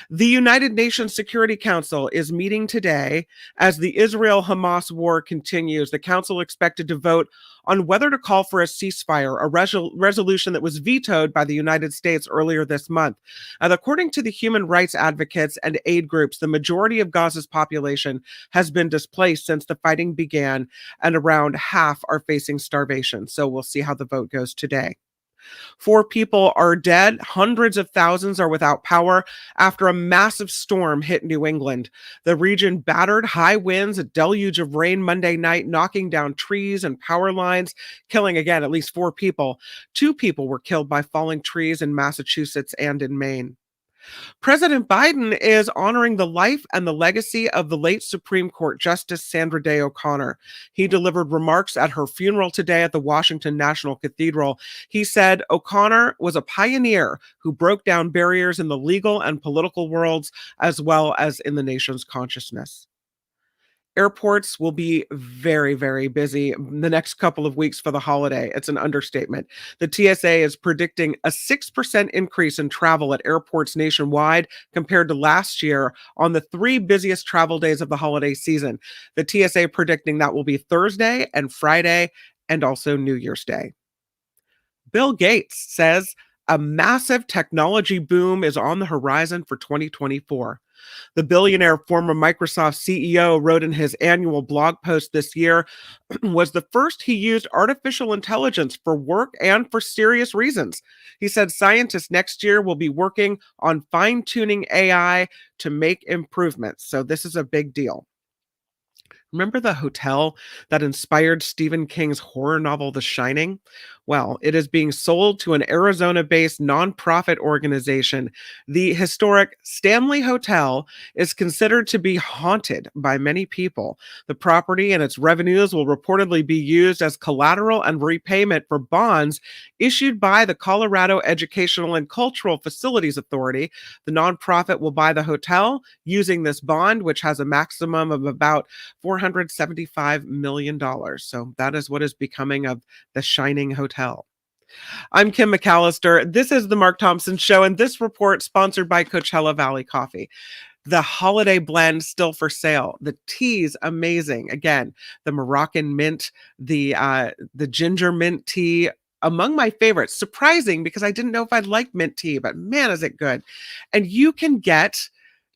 The United Nations Security Council is meeting today as the Israel-Hamas war continues. The council expected to vote on whether to call for a ceasefire, a resolution that was vetoed by the United States earlier this month. According to the human rights advocates and aid groups, the majority of Gaza's population has been displaced since the fighting began, and around half are facing starvation. So we'll see how the vote goes today. 4 people are dead. Hundreds of thousands are without power after a massive storm hit New England. The region battered high winds, a deluge of rain Monday night, knocking down trees and power lines, killing again at least 4 people. 2 people were killed by falling trees in Massachusetts and in Maine. President Biden is honoring the life and the legacy of the late Supreme Court Justice Sandra Day O'Connor. He delivered remarks at her funeral today at the Washington National Cathedral. He said O'Connor was a pioneer who broke down barriers in the legal and political worlds, as well as in the nation's consciousness. Airports will be very, very busy the next couple of weeks for the holiday. It's an understatement. The TSA is predicting a 6% increase in travel at airports nationwide compared to last year on the 3 busiest travel days of the holiday season. The TSA predicting that will be Thursday and Friday and also New Year's Day. Bill Gates says a massive technology boom is on the horizon for 2024. The billionaire former Microsoft CEO wrote in his annual blog post this year was the first he used artificial intelligence for work and for serious reasons. He said scientists next year will be working on fine-tuning AI to make improvements. So this is a big deal. Remember the hotel that inspired Stephen King's horror novel, The Shining? Well, it is being sold to an Arizona-based nonprofit organization. The historic Stanley Hotel is considered to be haunted by many people. The property and its revenues will reportedly be used as collateral and repayment for bonds issued by the Colorado Educational and Cultural Facilities Authority. The nonprofit will buy the hotel using this bond, which has a maximum of about $475 million. So that is what is becoming of the Shining Hotel. I'm Kim McAllister. This is the Mark Thompson Show, and this report sponsored by Coachella Valley Coffee. The holiday blend still for sale. The tea's amazing. Again, the Moroccan mint, the ginger mint tea, among my favorites. Surprising because I didn't know if I'd like mint tea, but man, is it good. And you can get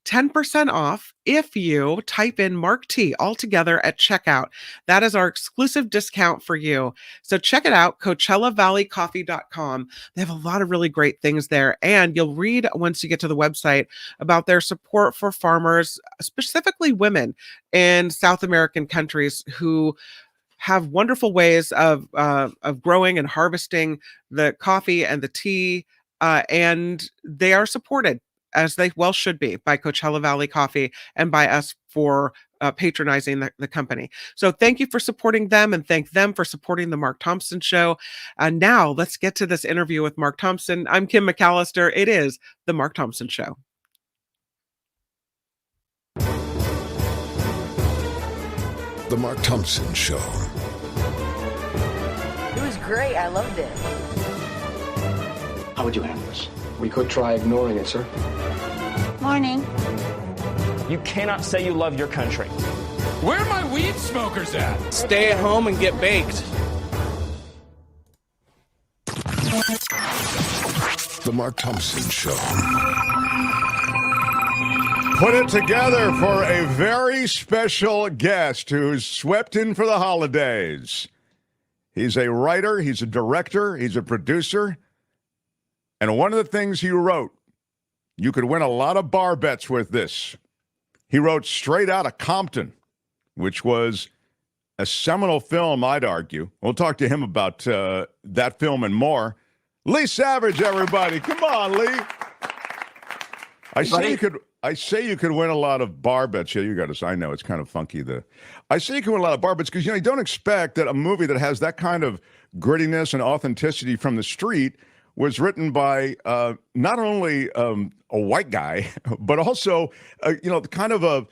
10% off if you type in Mark T all together at checkout. That is our exclusive discount for you. So check it out, CoachellaValleyCoffee.com. They have a lot of really great things there. And you'll read once you get to the website about their support for farmers, specifically women in South American countries who have wonderful ways of growing and harvesting the coffee and the tea, and they are supported, as they well should be, by Coachella Valley Coffee and by us for patronizing the company. So thank you for supporting them, and thank them for supporting the Mark Thompson Show. And now let's get to this interview with Mark Thompson. I'm Kim McAllister. It is the Mark Thompson Show. The Mark Thompson Show. It was great. I loved it. How would you handle this? We could try ignoring it, sir. Morning. You cannot say you love your country. Where are my weed smokers at? Stay at home and get baked. The Mark Thompson Show. Put it together for a very special guest who's swept in for the holidays. He's a writer, he's a director, he's a producer. And one of the things he wrote, you could win a lot of bar bets with this. He wrote Straight Outta Compton, which was a seminal film, I'd argue. We'll talk to him about that film and more. Leigh Savidge, everybody. Come on, Leigh. I say you could win a lot of bar bets. Yeah, you got us. I know it's kind of funky. I say you can win a lot of bar bets because you don't expect that a movie that has that kind of grittiness and authenticity from the street was written by not only a white guy, but also, kind of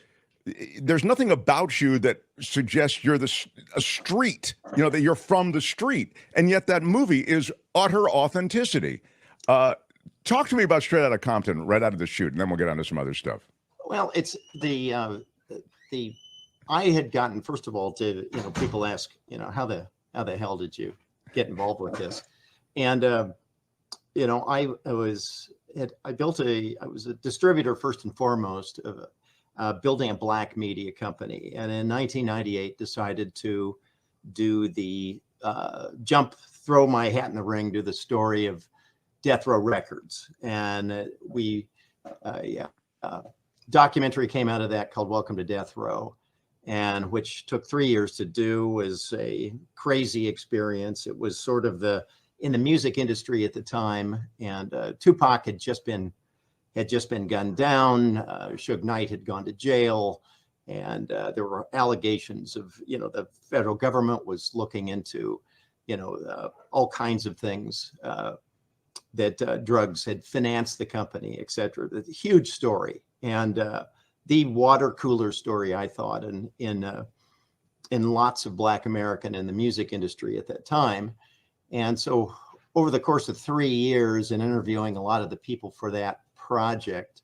there's nothing about you that suggests you're a street, that you're from the street. And yet that movie is utter authenticity. Talk to me about Straight Outta Compton right out of the chute, and then we'll get on to some other stuff. Well, it's I had gotten, first of all, people ask, how the hell did you get involved with this? And, I was a distributor first and foremost of building a black media company. And in 1998 decided to do throw my hat in the ring, do the story of Death Row Records. And documentary came out of that called Welcome to Death Row, and which took 3 years to do. Was a crazy experience. It was sort of in the music industry at the time, and Tupac had just been gunned down. Suge Knight had gone to jail, and there were allegations of the federal government was looking into all kinds of things, that drugs had financed the company, et cetera. The huge story, and the water cooler story, I thought, in lots of Black American in the music industry at that time. And so over the course of 3 years and interviewing a lot of the people for that project,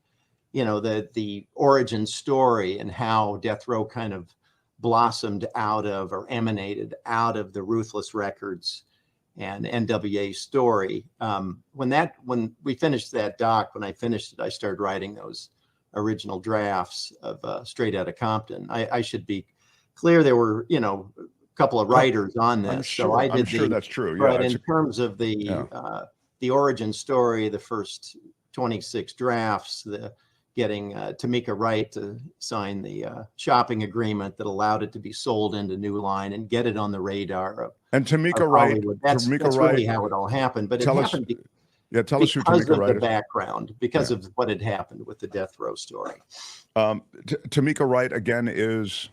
the origin story and how Death Row kind of blossomed out of or emanated out of the Ruthless Records and NWA story. When we finished that doc, when I finished it, I started writing original drafts of Straight Outta Compton. I should be clear, there were, you know, a couple of writers on this. I'm sure that's true. Yeah, but in terms of the origin story, the first 26 drafts, getting Tamika Wright to sign the shopping agreement that allowed it to be sold into New Line and get it on the radar of Tamika Wright. That's really how it all happened. But it happened tell us who because Tamika of Wright the is. Background, because of what had happened with the death row story. Tamika Wright again is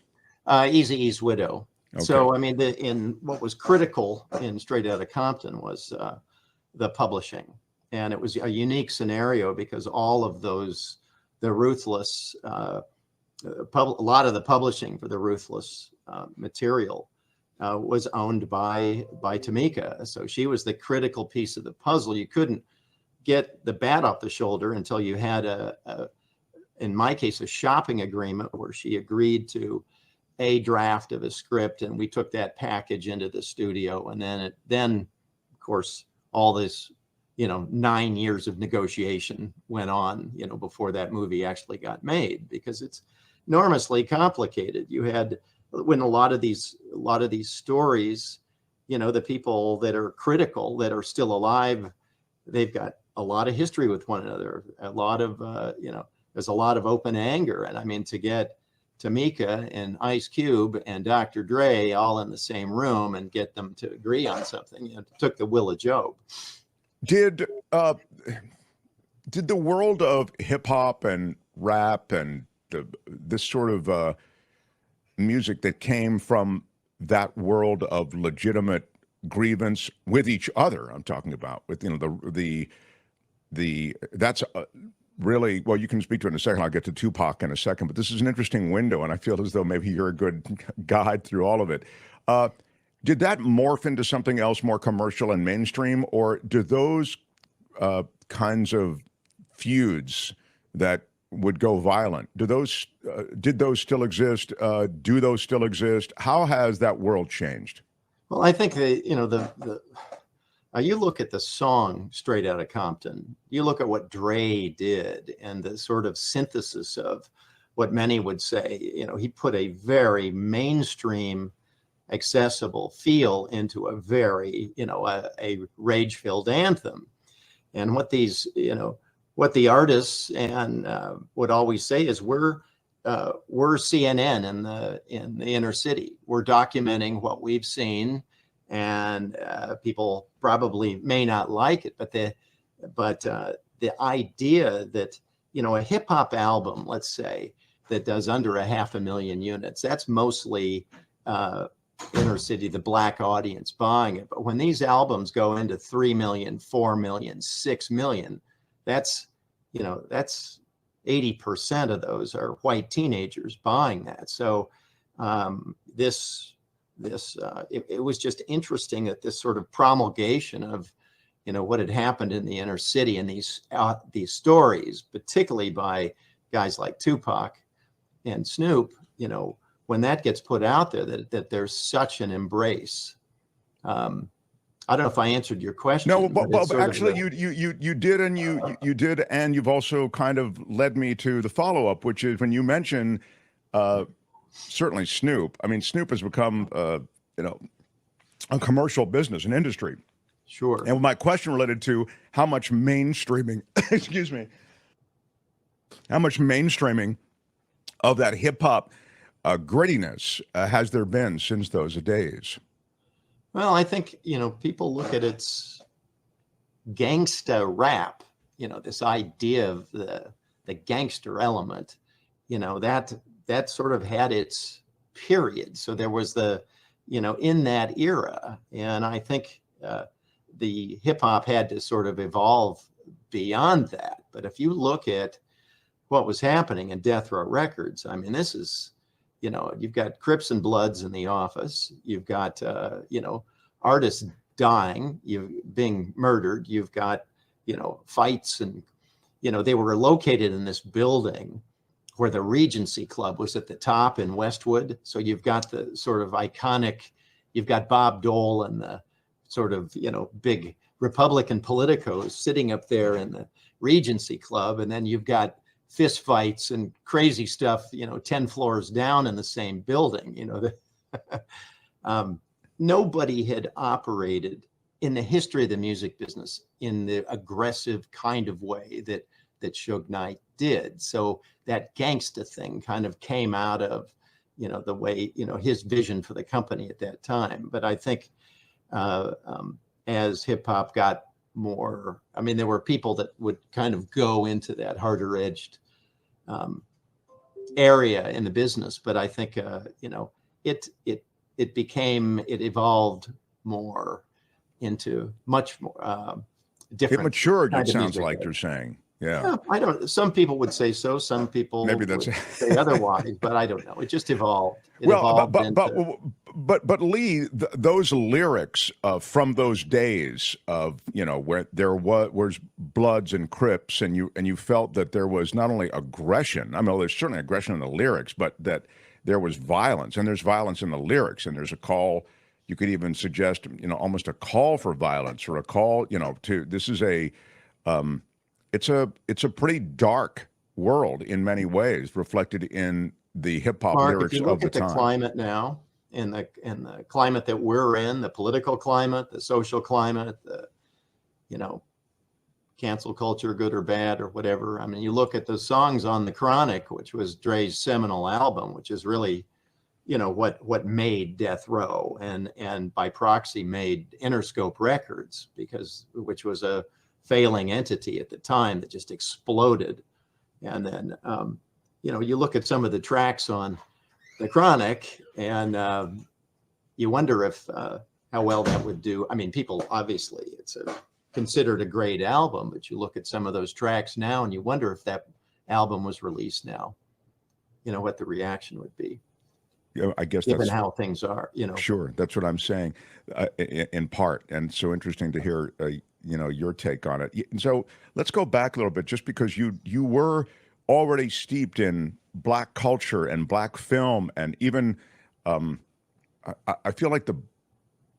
Eazy-E's widow. Okay. So I mean, in what was critical in Straight Outta Compton was the publishing, and it was a unique scenario because all of those. The Ruthless, a lot of the publishing for the Ruthless material was owned by Tamika. So she was the critical piece of the puzzle. You couldn't get the bat off the shoulder until you had in my case, a shopping agreement where she agreed to a draft of a script, and we took that package into the studio. And then of course, all this, 9 years of negotiation went on, before that movie actually got made, because it's enormously complicated. You had, when a lot of these stories, the people that are critical, that are still alive, they've got a lot of history with one another, a lot of, there's a lot of open anger. And I mean, to get Tamika and Ice Cube and Dr. Dre all in the same room and get them to agree on something, it took the will of Job. Did the world of hip hop and rap and this sort of music that came from that world of legitimate grievance with each other, I'm talking about, with that's really, well, you can speak to it in a second. I'll get to Tupac in a second, but this is an interesting window, and I feel as though maybe you're a good guide through all of it. Did that morph into something else more commercial and mainstream, or do those kinds of feuds that would go violent, did those still exist? Do those still exist? How has that world changed? Well, I think you look at the song Straight Outta Compton, you look at what Dre did and the sort of synthesis of what many would say, he put a very mainstream, accessible feel into a very, a rage-filled anthem. And what these, what the artists and would always say is, we're CNN in the inner city. We're documenting what we've seen, and people probably may not like it, but the idea that, a hip hop album, let's say, that does under 500,000 units, that's mostly inner city, the black audience buying it. But when these albums go into 3 million, 4 million, 6 million, that's 80% of those are white teenagers buying that. So it was just interesting that this sort of promulgation of, what had happened in the inner city and these stories, particularly by guys like Tupac and Snoop, when that gets put out there, that there's such an embrace. I don't know if I answered your question. No, but actually, you did, and you did, and you've also kind of led me to the follow-up, which is when you mention certainly Snoop. I mean, Snoop has become a commercial business, an industry. Sure. And my question related to how much mainstreaming, excuse me, how much mainstreaming of that hip hop grittiness has there been since those days? Well, I think, people look at its gangsta rap, this idea of the gangster element, that sort of had its period. So there was in that era. And I think the hip hop had to sort of evolve beyond that. But if you look at what was happening in Death Row Records, I mean, this is, you've got Crips and Bloods in the office. You've got, artists dying, being murdered. You've got, fights, and, they were located in this building where the Regency Club was at the top in Westwood. So you've got the sort of iconic, you've got Bob Dole and the sort of, big Republican politicos sitting up there in the Regency Club. And then you've got fist fights and crazy stuff, 10 floors down in the same building. Nobody had operated in the history of the music business in the aggressive kind of way that Suge Knight did. So that gangsta thing kind of came out of, the way, his vision for the company at that time. But I think as hip hop got more, there were people that would kind of go into that harder edged area in the business. But I think, it evolved more into much more different. It matured, kind it of sounds music. like you're saying. Yeah. I don't. Some people would say so. Some people Maybe that's would say otherwise. But I don't know. It just evolved. But Leigh, those lyrics from those days of where there was Bloods and Crips, and you felt that there was not only aggression. There's certainly aggression in the lyrics, but that there was violence, and there's violence in the lyrics, and there's a call. You could even suggest, almost a call for violence, or a call, to this is a. It's a pretty dark world in many ways, reflected in the hip hop lyrics if you look of at the the time. climate now, in the climate that we're in, the political climate, the social climate, the cancel culture, good or bad or whatever. You look at the songs on The Chronic, which was Dre's seminal album, which is really, what made Death Row, and by proxy made Interscope Records, which was a failing entity at the time that just exploded. And then, you look at some of the tracks on The Chronic, and you wonder if how well that would do. People, obviously, it's considered a great album, but you look at some of those tracks now, and you wonder if that album was released now, what the reaction would be. Yeah, I guess given that's how things are. Sure, that's what I'm saying, in part, and so interesting to hear. Your take on it. And so let's go back a little bit, just because you were already steeped in Black culture and Black film, and even I feel like the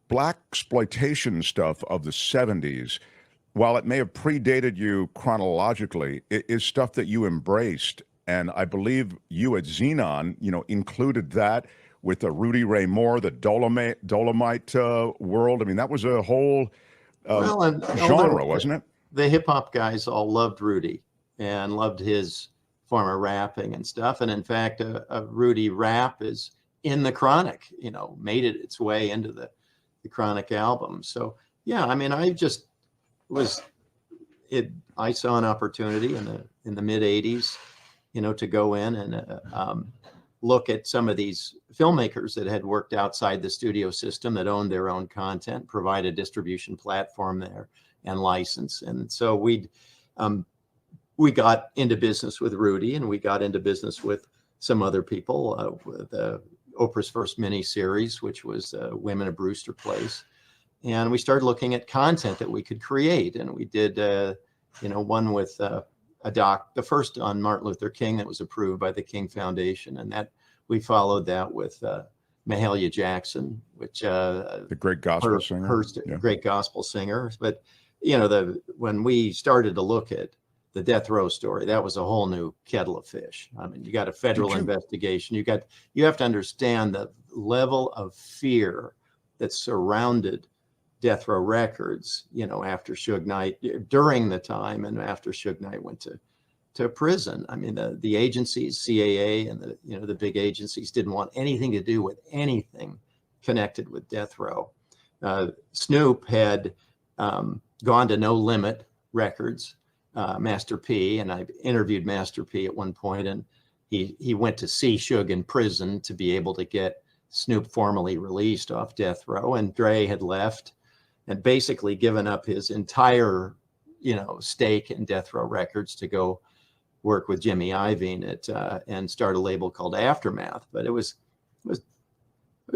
Black exploitation stuff of the 70s, while it may have predated you chronologically, it is stuff that you embraced. And I believe you at Xenon, included that with the Rudy Ray Moore, the Dolomite world. That was a whole genre, wasn't it? The hip hop guys all loved Rudy and loved his form of rapping and stuff. And in fact, a Rudy rap is in The Chronic, made it its way into the Chronic album. So yeah, I just I saw an opportunity in the mid 80s, to go in and look at some of these filmmakers that had worked outside the studio system, that owned their own content, provide a distribution platform there and license. And so we got into business with Rudy, and we got into business with some other people, with Oprah's first miniseries, which was Women of Brewster Place. And we started looking at content that we could create. And we did, one with the first on Martin Luther King that was approved by the King Foundation. And that we followed that with Mahalia Jackson, which the great gospel singer, great gospel singer. But when we started to look at the Death Row story, that was a whole new kettle of fish. You got a federal investigation. You have to understand the level of fear that surrounded Death Row Records, after Suge Knight, during the time and after Suge Knight went to prison. The agencies, CAA and the big agencies, didn't want anything to do with anything connected with Death Row. Snoop had gone to No Limit Records, Master P, and I interviewed Master P at one point, and he went to see Suge in prison to be able to get Snoop formally released off Death Row, and Dre had left and basically given up his entire, stake in Death Row Records to go work with Jimmy Iovine and start a label called Aftermath. But it was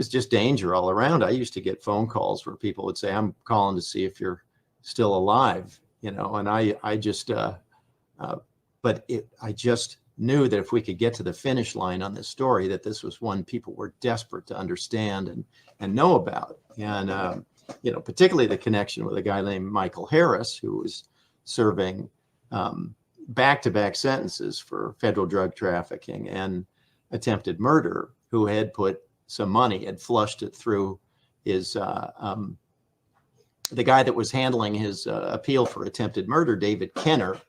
just danger all around. I used to get phone calls where people would say, "I'm calling to see if you're still alive," and I just knew that if we could get to the finish line on this story, that this was one people were desperate to understand and know about. And particularly the connection with a guy named Michael Harris, who was serving back-to-back sentences for federal drug trafficking and attempted murder, who had put some money, had flushed it through his, the guy that was handling his appeal for attempted murder, David Kenner.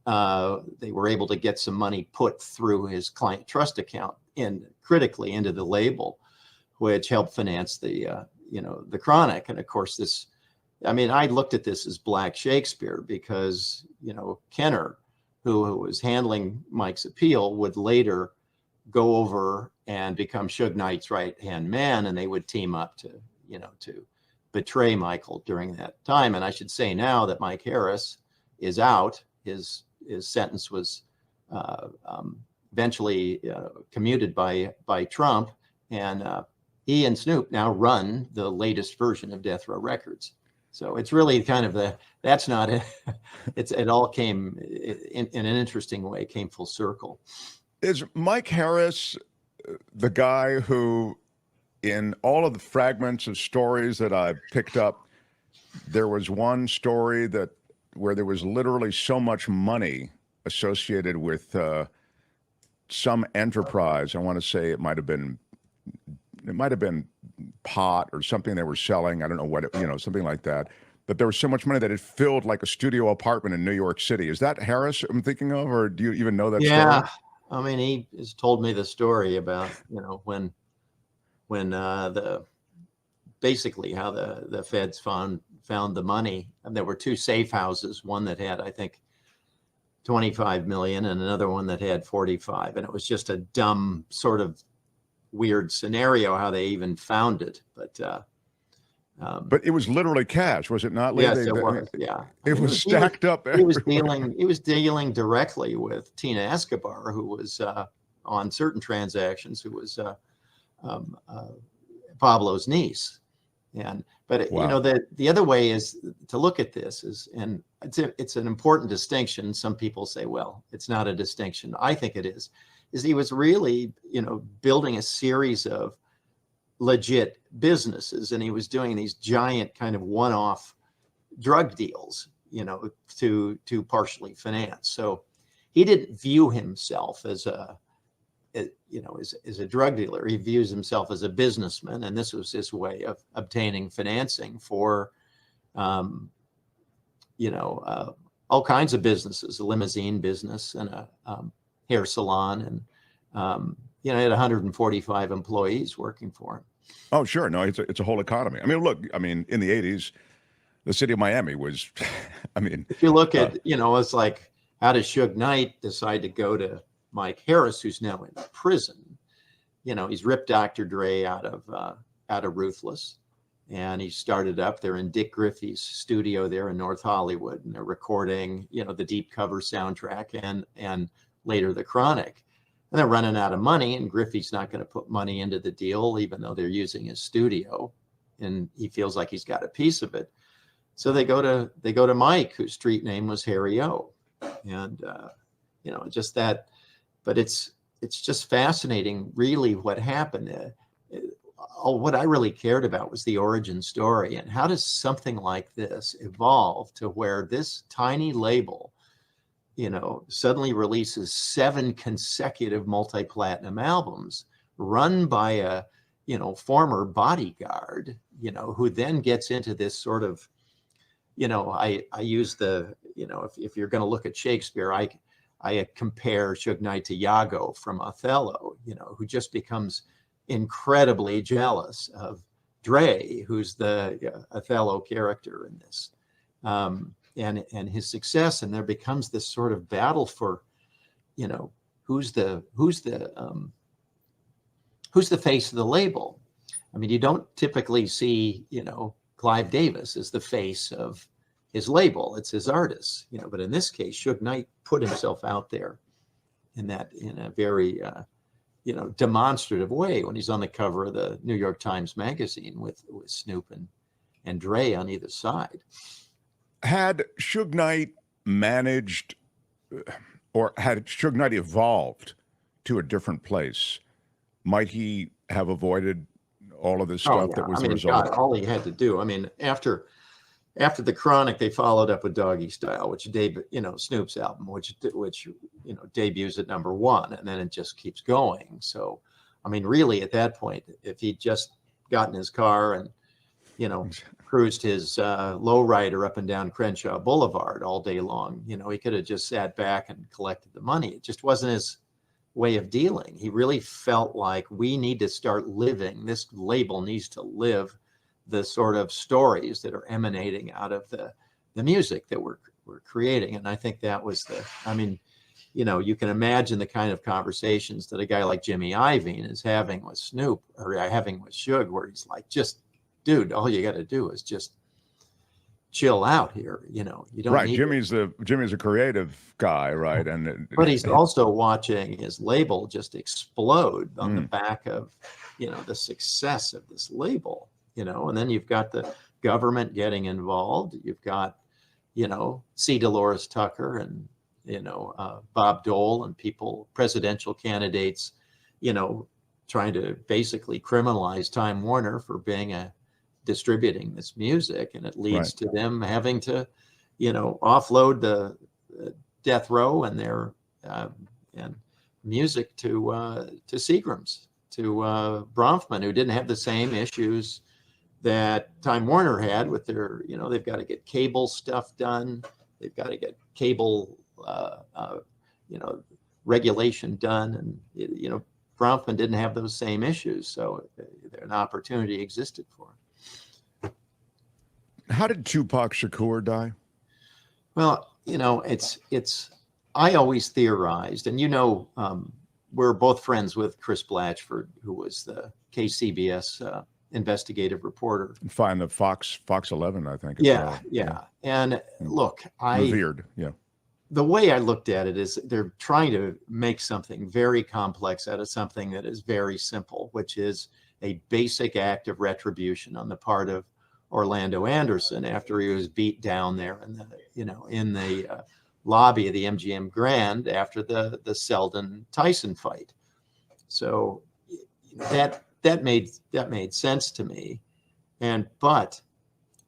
They were able to get some money put through his client trust account critically into the label, which helped finance the, the Chronic. And of course, I looked at this as Black Shakespeare, because, Kenner, who was handling Mike's appeal, would later go over and become Suge Knight's right-hand man, and they would team up to betray Michael during that time. And I should say now that Mike Harris is out, his sentence was eventually commuted by Trump, and he and Snoop now run the latest version of Death Row Records. So it's really kind of it all came in an interesting way, came full circle. Is Mike Harris the guy who, in all of the fragments of stories that I picked up, there was one story where there was literally so much money associated with some enterprise? I want to say it might have been pot or something they were selling. I don't know what something like that. But there was so much money that it filled like a studio apartment in New York City. Is that Harris I'm thinking of, or do you even know that story? Yeah, he has told me the story about when basically how the feds found the money. And there were two safe houses, one that had, I think, 25 million and another one that had 45. And it was just a dumb sort of weird scenario how they even found it. But it was literally cash, was it not? Leigh? Yes, it was. Yeah, it was stacked up. He was dealing directly with Tina Escobar, who was on certain transactions, who was Pablo's niece. But wow. The other way is to look at this and it's an important distinction. Some people say, well, it's not a distinction. I think it is he was really, building a series of legit businesses, and he was doing these giant kind of one-off drug deals, to partially finance. So he didn't view himself as a drug dealer. He views himself as a businessman, and this was his way of obtaining financing for, all kinds of businesses, a limousine business and a hair salon, and he had 145 employees working for him. Oh, sure. No, it's a whole economy. Look, in the 80s, the city of Miami was, if you look at, it's like, how does Suge Knight decide to go to Mike Harris, who's now in prison? He's ripped Dr. Dre out of Ruthless, and he started up there in Dick Griffey's studio there in North Hollywood, and they're recording, the Deep Cover soundtrack and later the Chronic. And they're running out of money, and Griffey's not going to put money into the deal, even though they're using his studio, and he feels like he's got a piece of it. So they go to Mike, whose street name was Harry O, and just that. But it's just fascinating, really, what happened. What I really cared about was the origin story, and how does something like this evolve to where this tiny label, suddenly releases 7 consecutive multi-platinum albums run by a, former bodyguard, who then gets into this sort of, I use the, if you're going to look at Shakespeare, I compare Suge Knight to Iago from Othello, who just becomes incredibly jealous of Dre, who's the Othello character in this. And his success, and there becomes this sort of battle for, who's the face of the label. You don't typically see, Clive Davis as the face of his label. It's his artists, But in this case, Suge Knight put himself out there in a very, demonstrative way when he's on the cover of the New York Times Magazine with Snoop and Dre on either side. Had Suge Knight managed, or had Suge Knight evolved to a different place, might he have avoided all of this stuff that was the result? God, all he had to do, after after the Chronic, they followed up with Doggy Style, which Snoop's album, which debuts at #1, and then it just keeps going. So, I mean, really, at that point, if he'd just gotten his car and cruised his lowrider up and down Crenshaw Boulevard all day long, he could have just sat back and collected the money. It just wasn't his way of dealing. He really felt like we need to start living. This label needs to live the sort of stories that are emanating out of the music that we're creating. And I think that was you can imagine the kind of conversations that a guy like Jimmy Iovine is having with Snoop or having with Suge, where he's like, just, dude, all you got to do is just chill out here. You don't right. need Jimmy's a creative guy, right? But he's also watching his label just explode on the back of, the success of this label. And then you've got the government getting involved. You've got, C. Dolores Tucker and, Bob Dole and presidential candidates, trying to basically criminalize Time Warner for distributing this music. And it leads to them having to, offload the Death Row and their and music to Seagram's, to Bronfman, who didn't have the same issues that Time Warner had with their, they've got to get cable stuff done. They've got to get cable, regulation done. And, Bronfman didn't have those same issues. So an opportunity existed for him. How did Tupac Shakur die? Well, I always theorized, and we're both friends with Chris Blatchford, who was the KCBS investigative reporter. Find the Fox 11, I think. Yeah. And look, revered. Yeah. The way I looked at it is they're trying to make something very complex out of something that is very simple, which is a basic act of retribution on the part of Orlando Anderson after he was beat down there in the lobby of the MGM Grand after the Selden Tyson fight. So that made sense to me. But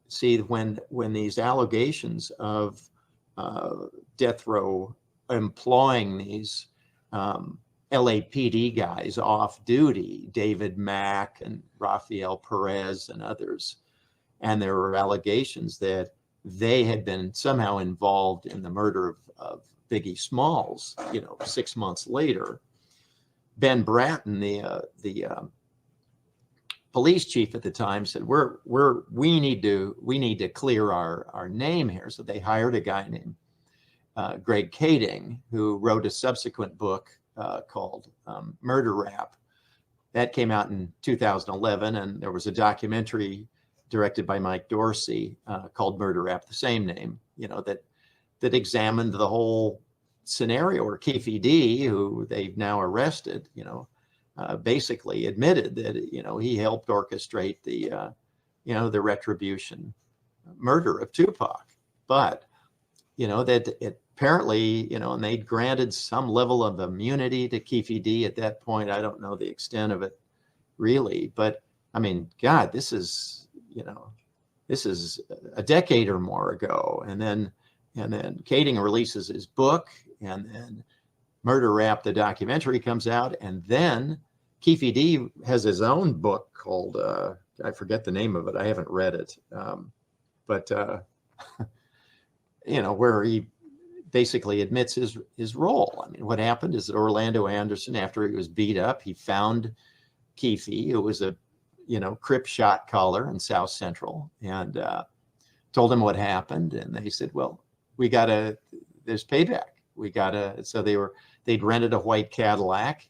see, when these allegations of Death Row employing these LAPD guys off duty, David Mack and Rafael Perez and others, and there were allegations that they had been somehow involved in the murder of Biggie Smalls, 6 months later. Ben Bratton, the police chief at the time, said, we need to clear our name here. So they hired a guy named Greg Kading, who wrote a subsequent book called Murder Rap. That came out in 2011, and there was a documentary directed by Mike Dorsey called Murder Rap, the same name, that examined the whole scenario where Keefe D, who they've now arrested, basically admitted that, he helped orchestrate the retribution murder of Tupac. But, that it apparently, and they'd granted some level of immunity to Keefe D at that point. I don't know the extent of it really, but I mean, God, this is a decade or more ago. And then Kading releases his book, and then Murder Rap, the documentary, comes out, and then Keefe D has his own book called, I forget the name of it. I haven't read it. Where he basically admits his role. I mean, what happened is that Orlando Anderson, after he was beat up, he found Keefe, who was a, Crip shot caller in South Central, and told him what happened. And they said, well, there's payback. So they'd rented a white Cadillac,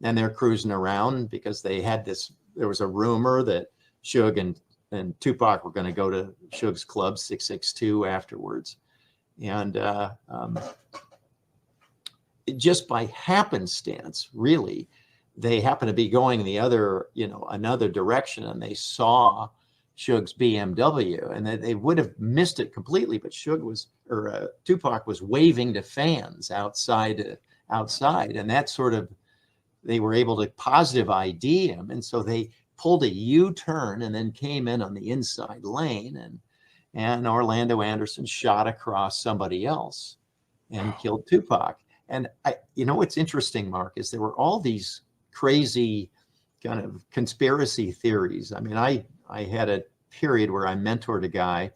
and they're cruising around because there was a rumor that Suge and Tupac were going to go to Suge's Club 662 afterwards. And just by happenstance, really, they happened to be going the other, another direction, and they saw Suge's BMW, and they would have missed it completely, but Tupac was waving to fans outside, and that sort of, they were able to positive ID him, and so they pulled a U-turn and then came in on the inside lane, and Orlando Anderson shot across somebody else and killed Tupac. And what's interesting, Mark, is there were all these crazy kind of conspiracy theories. I mean, I had a period where I mentored a guy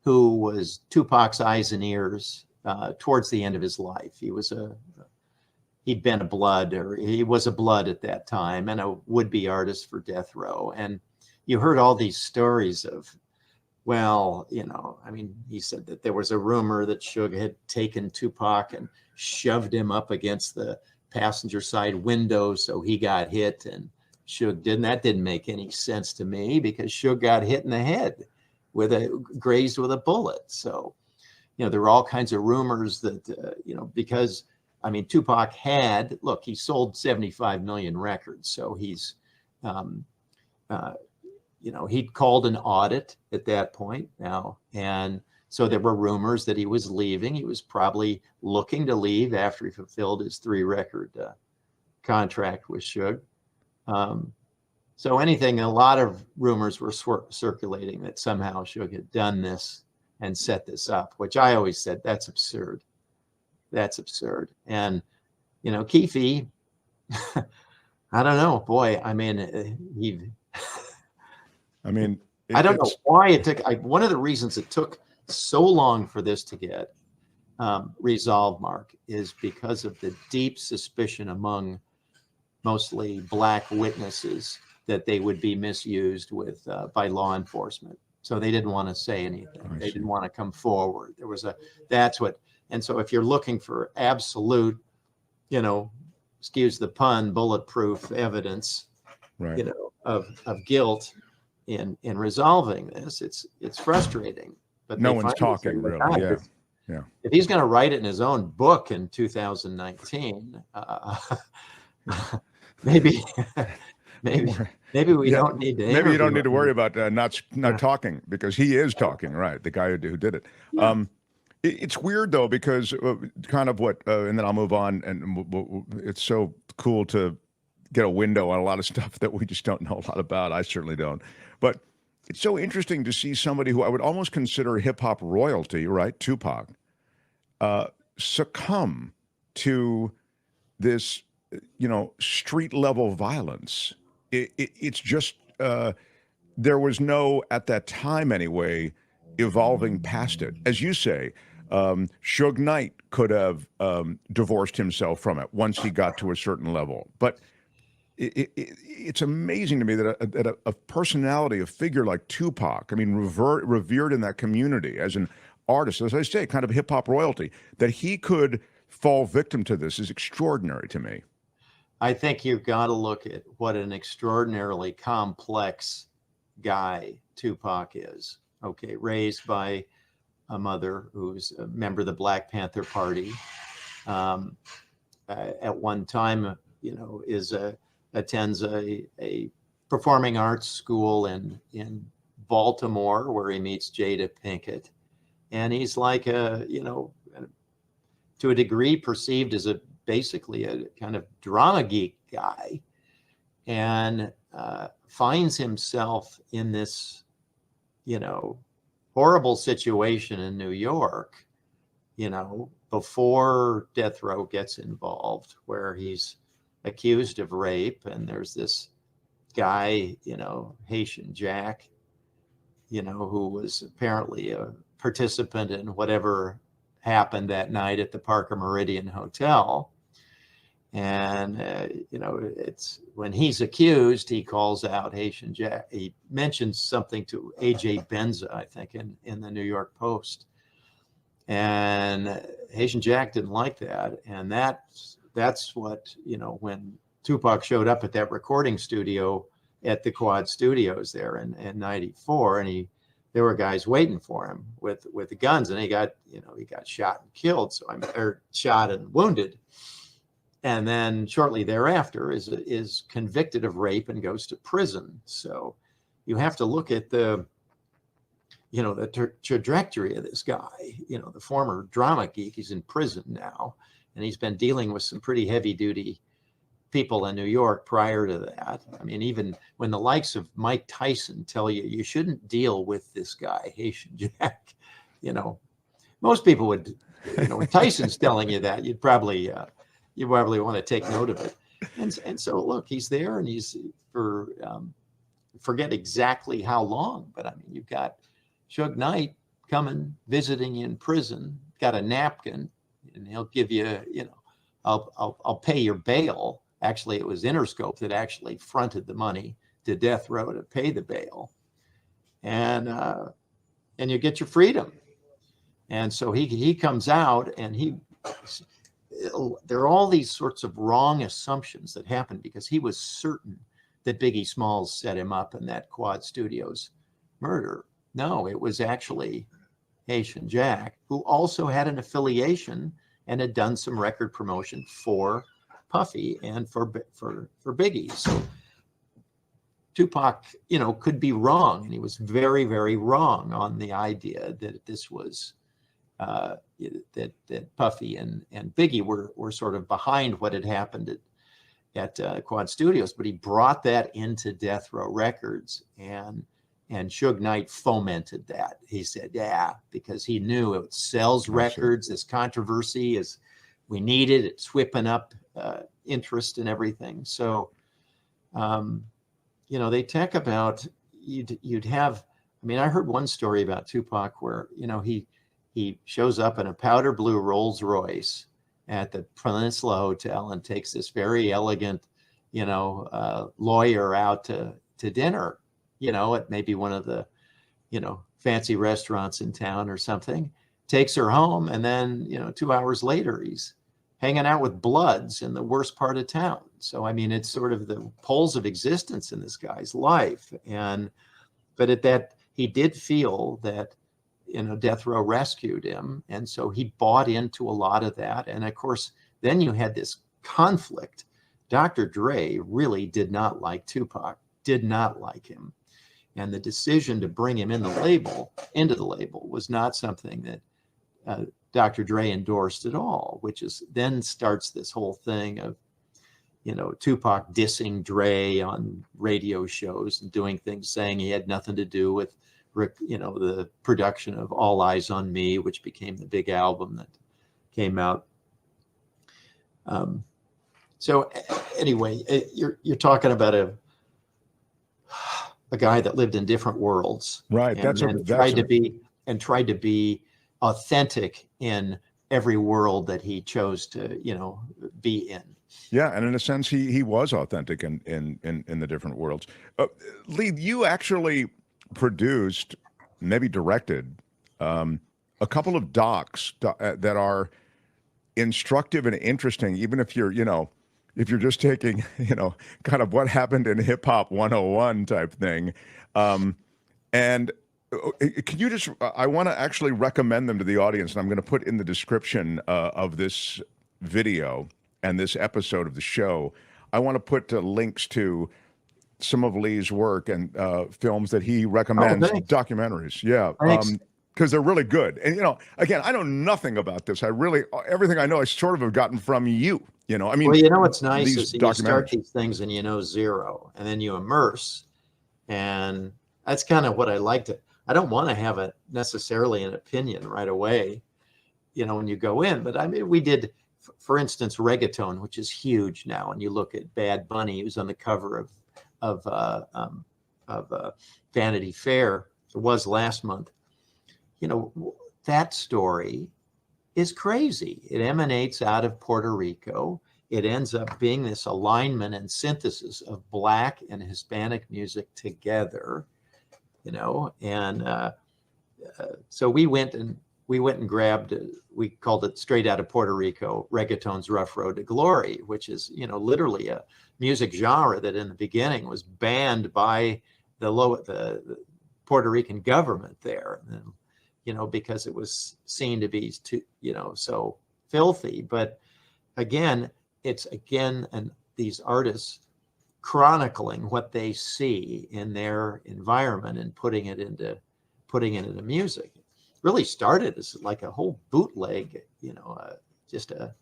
who was Tupac's eyes and ears towards the end of his life. He was he was a Blood at that time, and a would-be artist for death row. And you heard all these stories of, well, he said that there was a rumor that Suge had taken Tupac and shoved him up against the passenger side window so he got hit, and Suge didn't. That didn't make any sense to me, because Suge got hit in the head grazed with a bullet. So, there were all kinds of rumors that, because, Tupac he sold 75 million records. So he's, he'd called an audit at that point now. And so there were rumors that he was leaving. He was probably looking to leave after he fulfilled his 3-record contract with Suge. So a lot of rumors were circulating that somehow Suge had done this and set this up, which I always said, that's absurd. That's absurd. And, Keefe, I don't know, boy, I don't know why it took, one of the reasons it took so long for this to get resolved, Mark, is because of the deep suspicion among mostly Black witnesses that they would be misused by law enforcement. So they didn't want to say anything. They didn't want to come forward. And so if you're looking for absolute, excuse the pun, bulletproof evidence, right, of guilt in resolving this, it's frustrating. But no one's talking, really. Yeah. If he's going to write it in his own book in 2019, maybe we don't need to. Maybe you don't need to worry about not talking, because he is talking, right? The guy who did it. Yeah. It's weird though, because kind of what, and then I'll move on. And it's so cool to get a window on a lot of stuff that we just don't know a lot about. I certainly don't. But it's so interesting to see somebody who I would almost consider hip hop royalty, right? Tupac, succumb to this, street level violence. It's just, there was no, at that time anyway, evolving past it. As you say, Suge Knight could have divorced himself from it once he got to a certain level. But it's amazing to me that a personality, a figure like Tupac, revered in that community as an artist, as I say, kind of hip hop royalty, that he could fall victim to this is extraordinary to me. I think you've got to look at what an extraordinarily complex guy Tupac is. Okay, raised by a mother who's a member of the Black Panther Party. At one time, attends a performing arts school in Baltimore, where he meets Jada Pinkett, and he's like to a degree perceived as basically a kind of drama geek guy, and finds himself in this horrible situation in New York, before death row gets involved, where he's accused of rape. And there's this guy, Haitian Jack, who was apparently a participant in whatever happened that night at the Parker Meridian Hotel. And, it's when he's accused, he calls out Haitian Jack. He mentions something to A.J. Benza, I think, in the New York Post. And Haitian Jack didn't like that. And that's what, when Tupac showed up at that recording studio at the Quad Studios there in 94, and there were guys waiting for him with the guns, and he got shot and killed. Or shot and wounded. And then shortly thereafter is convicted of rape and goes to prison. So you have to look at the trajectory of this guy. The former drama geek, he's in prison now, and he's been dealing with some pretty heavy duty people in New York prior to that. I mean, even when the likes of Mike Tyson tell you you shouldn't deal with this guy, Haitian Jack, most people would, when Tyson's telling you that, you probably want to take note of it. And so look, he's there, and he's for forget exactly how long, but I mean, you've got Suge Knight coming, visiting in prison, got a napkin, and he'll give you, I'll pay your bail. Actually, it was Interscope that actually fronted the money to Death Row to pay the bail, and you get your freedom. And so he comes out, and there are all these sorts of wrong assumptions that happen because he was certain that Biggie Smalls set him up in that Quad Studios murder. No, it was actually Haitian Jack, who also had an affiliation and had done some record promotion for Puffy and for Biggie. So Tupac, could be wrong, and he was very, very wrong on the idea that this was that Puffy and Biggie were sort of behind what had happened at Quad Studios. But he brought that into Death Row Records, and Suge Knight fomented that. He said, yeah, because he knew it sells records. This controversy is we need it. It's whipping up interest and everything. So, they talk about you'd have. I mean, I heard one story about Tupac where he shows up in a powder blue Rolls Royce at the Peninsula Hotel and takes this very elegant, lawyer out to dinner, at maybe one of the, fancy restaurants in town or something, takes her home. And then, 2 hours later, he's hanging out with Bloods in the worst part of town. So, I mean, it's sort of the poles of existence in this guy's life. But at that, he did feel that, Death Row rescued him. And so he bought into a lot of that. And of course, then you had this conflict. Dr. Dre really did not like Tupac, did not like him. And the decision to bring him into the label was not something that Dr. Dre endorsed at all, which is then starts this whole thing of, Tupac dissing Dre on radio shows and doing things saying he had nothing to do with the production of All Eyes on Me, which became the big album that came out. So anyway, you're talking about a guy that lived in different worlds, right? And tried to be authentic in every world that he chose to, be in. Yeah, and in a sense, he was authentic in the different worlds. Leigh, you actually produced, maybe directed, a couple of docs that are instructive and interesting, even if you're just taking, kind of what happened in hip hop 101 type thing. And can you just, I want to actually recommend them to the audience, and I'm going to put in the description of this video and this episode of the show. I want to put links to some of Leigh's work and films that he recommends, documentaries. Yeah. Because they're really good. And, again, I know nothing about this. Everything I know I sort of have gotten from you. I mean, well, what's nice is you start these things and zero, and then you immerse. And that's kind of what I like to, I don't want to have necessarily an opinion right away, when you go in. But I mean, we did, for instance, reggaeton, which is huge now. And you look at Bad Bunny, who's on the cover of Vanity Fair. It was last month. That story is crazy. It emanates out of Puerto Rico. It ends up being this alignment and synthesis of Black and Hispanic music together, and so we went and grabbed, we called it Straight Outta Puerto Rico, Reggaeton's Rough Road to Glory, which is, literally a music genre that in the beginning was banned by the Puerto Rican government there, because it was seen to be too, so filthy. But again, it's and these artists chronicling what they see in their environment and putting it into music. It really started as like a whole bootleg, just a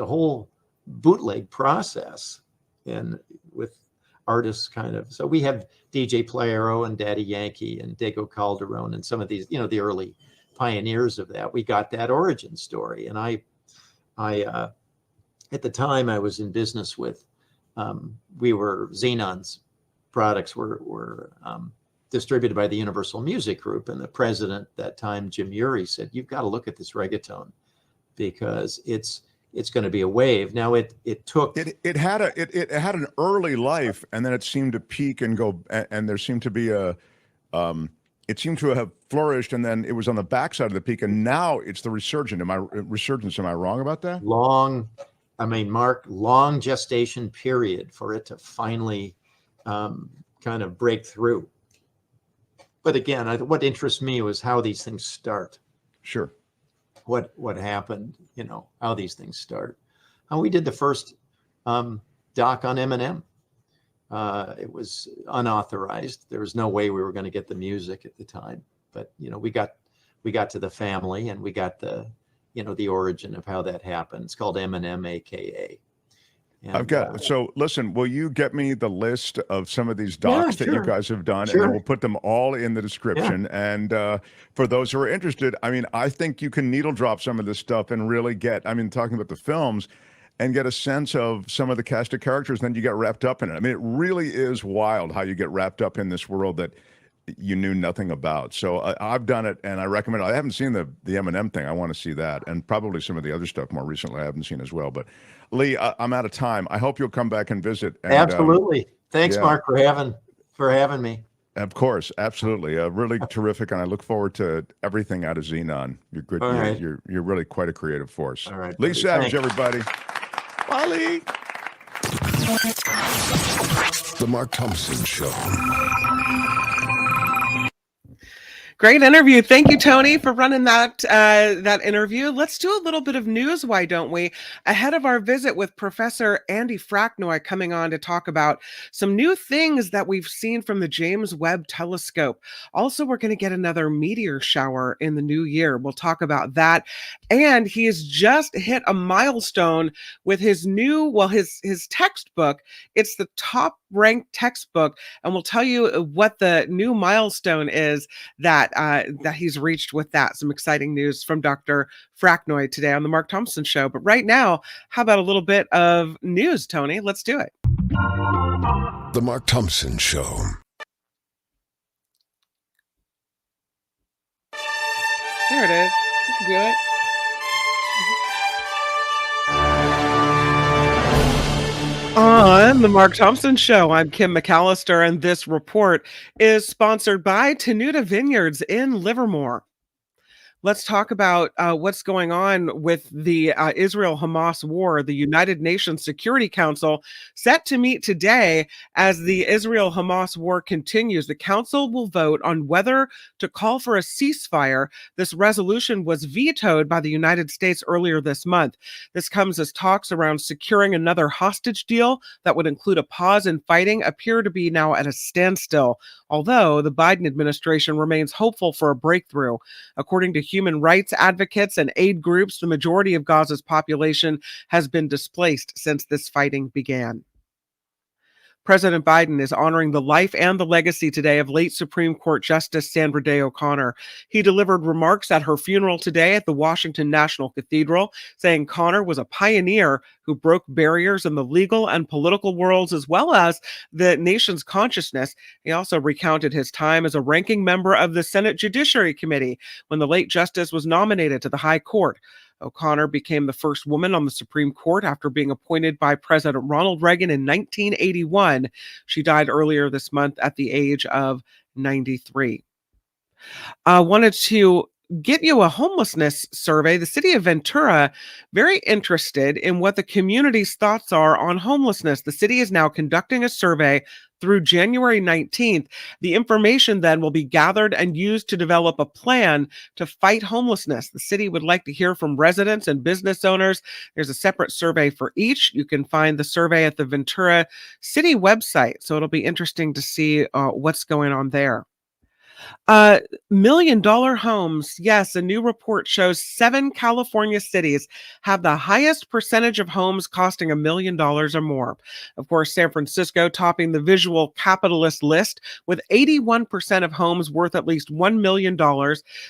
whole bootleg process. and with artists kind of. So we have DJ Playero and Daddy Yankee and Dago Calderon and some of these, the early pioneers of that. We got that origin story. And I at the time I was in business with, Xenon's products were distributed by the Universal Music Group. And the president at that time, Jim Urey, said, "You've got to look at this reggaeton because it's going to be a wave." Now it had an early life, and then it seemed to peak and go, and there seemed to be it seemed to have flourished, and then it was on the backside of the peak, and now it's the resurgence. Am I wrong about that? Mark, long gestation period for it to finally kind of break through. But again, what interests me was how these things start. Sure. What happened, how these things start. And we did the first doc on Eminem. It was unauthorized. There was no way we were going to get the music at the time. But, we got to the family, and we got the origin of how that happened. It's called Eminem, AKA. And, I've got so listen, will you get me the list of some of these docs that you guys have done? Sure. And we'll put them all in the description. Yeah. And for those who are interested, I think you can needle drop some of this stuff and really talking about the films and get a sense of some of the cast of characters, and then you get wrapped up in it. It really is wild how you get wrapped up in this world that you knew nothing about. So I've done it, and I recommend it. I haven't seen the Eminem thing. I want to see that, and probably some of the other stuff more recently I haven't seen as well. But Leigh, I'm out of time. I hope you'll come back and visit. And, absolutely. Thanks, Mark, for having me. Of course, absolutely. Really terrific, and I look forward to everything out of Xenon. You're good. Right. You're really quite a creative force. All right, Leigh Savidge, everybody. Bye, Leigh. The Mark Thompson Show. Great interview. Thank you, Tony, for running that interview. Let's do a little bit of news, why don't we? Ahead of our visit with Professor Andy Fracknoy coming on to talk about some new things that we've seen from the James Webb Telescope. Also, we're going to get another meteor shower in the new year. We'll talk about that. And he has just hit a milestone with his his textbook. It's the top ranked textbook, and we'll tell you what the new milestone is that he's reached with that. Some exciting news from Dr. Fracknoy today on the Mark Thompson Show. But right now, how about a little bit of news, Tony? Let's do it. The Mark Thompson Show. There it is. You can do it. On the Mark Thompson Show, I'm Kim McAllister, and this report is sponsored by Tenuta Vineyards in Livermore. Let's talk about what's going on with the Israel-Hamas war. The United Nations Security Council set to meet today as the Israel-Hamas war continues. The council will vote on whether to call for a ceasefire. This resolution was vetoed by the United States earlier this month. This comes as talks around securing another hostage deal that would include a pause in fighting appear to be now at a standstill, although the Biden administration remains hopeful for a breakthrough. According to human rights advocates and aid groups, the majority of Gaza's population has been displaced since this fighting began. President Biden is honoring the life and the legacy today of late Supreme Court Justice Sandra Day O'Connor. He delivered remarks at her funeral today at the Washington National Cathedral, saying Connor was a pioneer who broke barriers in the legal and political worlds as well as the nation's consciousness. He also recounted his time as a ranking member of the Senate Judiciary Committee when the late justice was nominated to the High Court. O'Connor became the first woman on the Supreme Court after being appointed by President Ronald Reagan in 1981. She died earlier this month at the age of 93. I wanted to get you a homelessness survey. The city of Ventura, very interested in what the community's thoughts are on homelessness. The city is now conducting a survey through January 19th. The information then will be gathered and used to develop a plan to fight homelessness. The city would like to hear from residents and business owners. There's a separate survey for each. You can find the survey at the Ventura City website. So it'll be interesting to see what's going on there. $1 million homes. Yes, a new report shows 7 California cities have the highest percentage of homes costing $1 million or more. Of course, San Francisco topping the visual capitalist list with 81% of homes worth at least $1 million.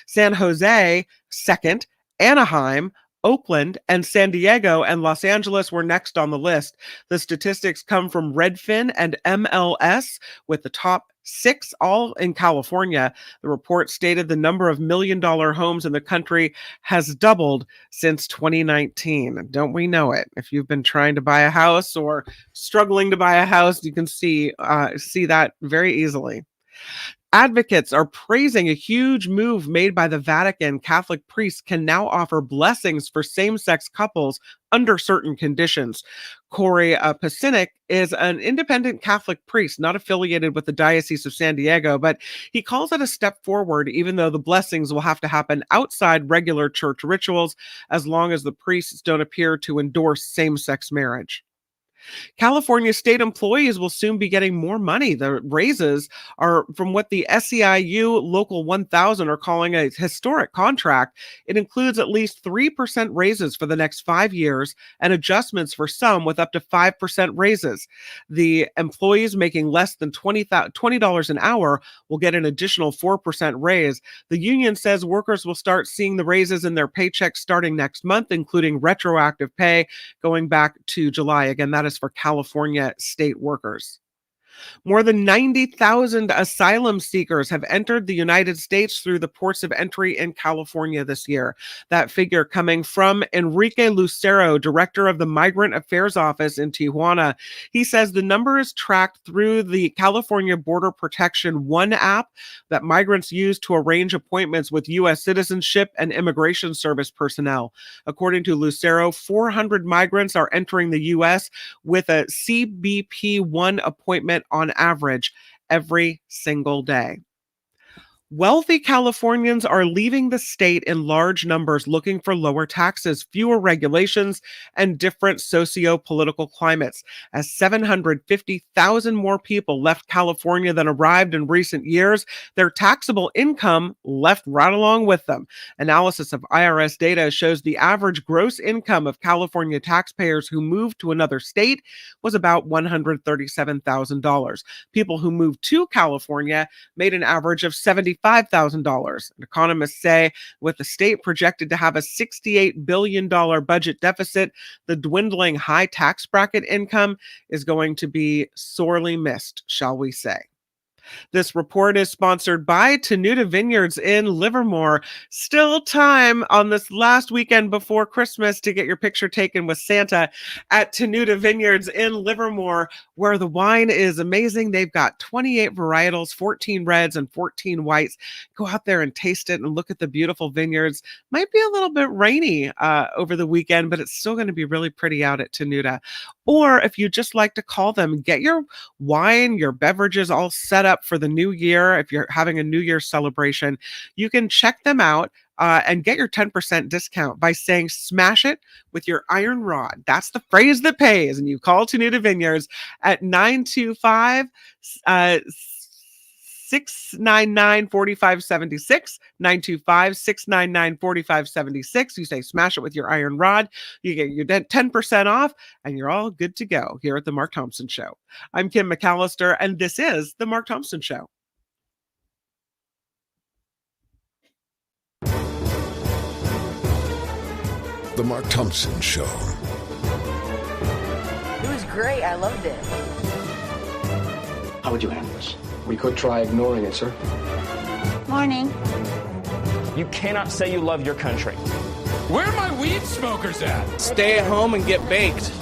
San Jose, second. Anaheim, Oakland, and San Diego and Los Angeles were next on the list. The statistics come from Redfin and MLS, with the top 6 all in California. The report stated the number of $1 million homes in the country has doubled since 2019. Don't we know it? If you've been trying to buy a house or struggling to buy a house, you can see that very easily. Advocates are praising a huge move made by the Vatican. Catholic priests can now offer blessings for same-sex couples under certain conditions. Corey Pasinic is an independent Catholic priest, not affiliated with the Diocese of San Diego, but he calls it a step forward, even though the blessings will have to happen outside regular church rituals, as long as the priests don't appear to endorse same-sex marriage. California state employees will soon be getting more money. The raises are from what the SEIU Local 1000 are calling a historic contract. It includes at least 3% raises for the next 5 years and adjustments for some with up to 5% raises. The employees making less than $20 an hour will get an additional 4% raise. The union says workers will start seeing the raises in their paychecks starting next month, including retroactive pay going back to July. Again, that is for California state workers. More than 90,000 asylum seekers have entered the United States through the ports of entry in California this year. That figure coming from Enrique Lucero, director of the Migrant Affairs Office in Tijuana. He says the number is tracked through the California Border Protection One app that migrants use to arrange appointments with U.S. Citizenship and Immigration Service personnel. According to Lucero, 400 migrants are entering the U.S. with a CBP-1 appointment on average every single day. Wealthy Californians are leaving the state in large numbers looking for lower taxes, fewer regulations, and different socio-political climates. As 750,000 more people left California than arrived in recent years, their taxable income left right along with them. Analysis of IRS data shows the average gross income of California taxpayers who moved to another state was about $137,000. People who moved to California made an average of $75,000. Economists say with the state projected to have a $68 billion budget deficit, the dwindling high tax bracket income is going to be sorely missed, shall we say. This report is sponsored by Tenuta Vineyards in Livermore. Still time on this last weekend before Christmas to get your picture taken with Santa at Tenuta Vineyards in Livermore, where the wine is amazing. They've got 28 varietals, 14 reds and 14 whites. Go out there and taste it and look at the beautiful vineyards. Might be a little bit rainy over the weekend, but it's still going to be really pretty out at Tenuta. Or if you just like to call them, get your wine, your beverages all set up for the new year. If you're having a New Year's celebration, you can check them out and get your 10% discount by saying smash it with your iron rod. That's the phrase that pays. And you call Tenuta Vineyards at 925 699-4576, 925-699-4576. You say smash it with your iron rod. You get your 10% off and you're all good to go here at The Mark Thompson Show. I'm Kim McAllister and this is The Mark Thompson Show. The Mark Thompson Show. It was great. I loved it. How would you handle this? We could try ignoring it, sir. Morning. You cannot say you love your country. Where are my weed smokers at? Stay at home and get baked.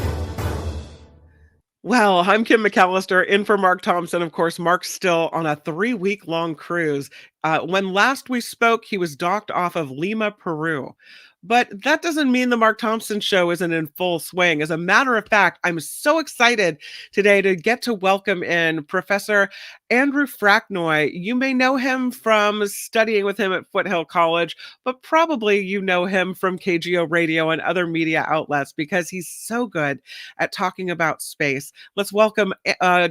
Well, I'm Kim McAllister in for Mark Thompson. Of course, Mark's still on a 3-week-long cruise. When last we spoke, he was docked off of Lima, Peru. But that doesn't mean the Mark Thompson Show isn't in full swing. As a matter of fact, I'm so excited today to get to welcome in Professor Andrew Fracknoy. You may know him from studying with him at Foothill College, but probably you know him from KGO Radio and other media outlets because he's so good at talking about space. Let's welcome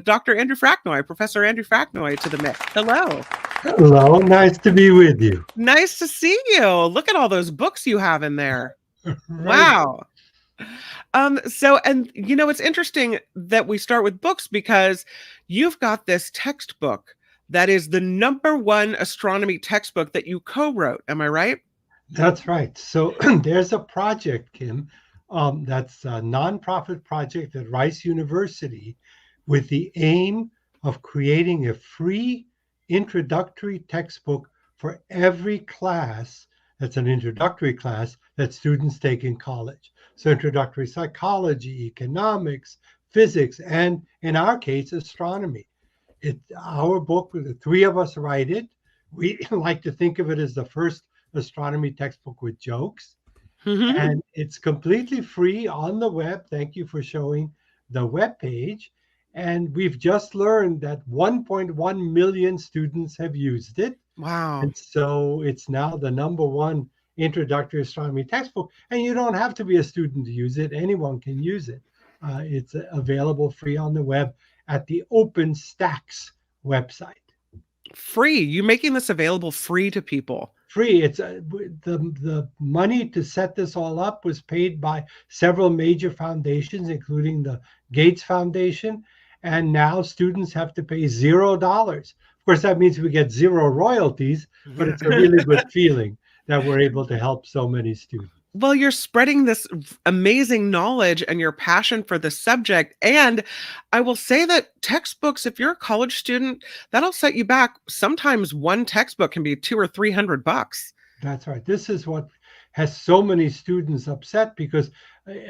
Dr. Andrew Fracknoy, Professor Andrew Fracknoy, to the mix. Hello. Hello, nice to be with you. Nice to see you. Look at all those books you have in there. Right. Wow. So, and it's interesting that we start with books because you've got this textbook that is the #1 astronomy textbook that you co-wrote. Am I right? That's right. So there's a project, Kim, that's a nonprofit project at Rice University with the aim of creating a free introductory textbook for every class that's an introductory class that students take in college. So introductory psychology, economics, physics, and in our case, astronomy. Our book, the three of us write it. We like to think of it as the first astronomy textbook with jokes. And it's completely free on the web. Thank you for showing the web page. And we've just learned that 1.1 million students have used it. Wow. And so it's now the #1 introductory astronomy textbook. And you don't have to be a student to use it. Anyone can use it. It's available free on the web at the OpenStax website. Free. You making this available free to people? Free. It's the money to set this all up was paid by several major foundations, including the Gates Foundation, and now students have to pay $0. Of course, that means we get zero royalties, but it's a really good feeling that we're able to help so many students. Well, you're spreading this amazing knowledge and your passion for the subject. And I will say that textbooks, if you're a college student, that'll set you back. Sometimes one textbook can be $200 or $300. That's right. This is what has so many students upset because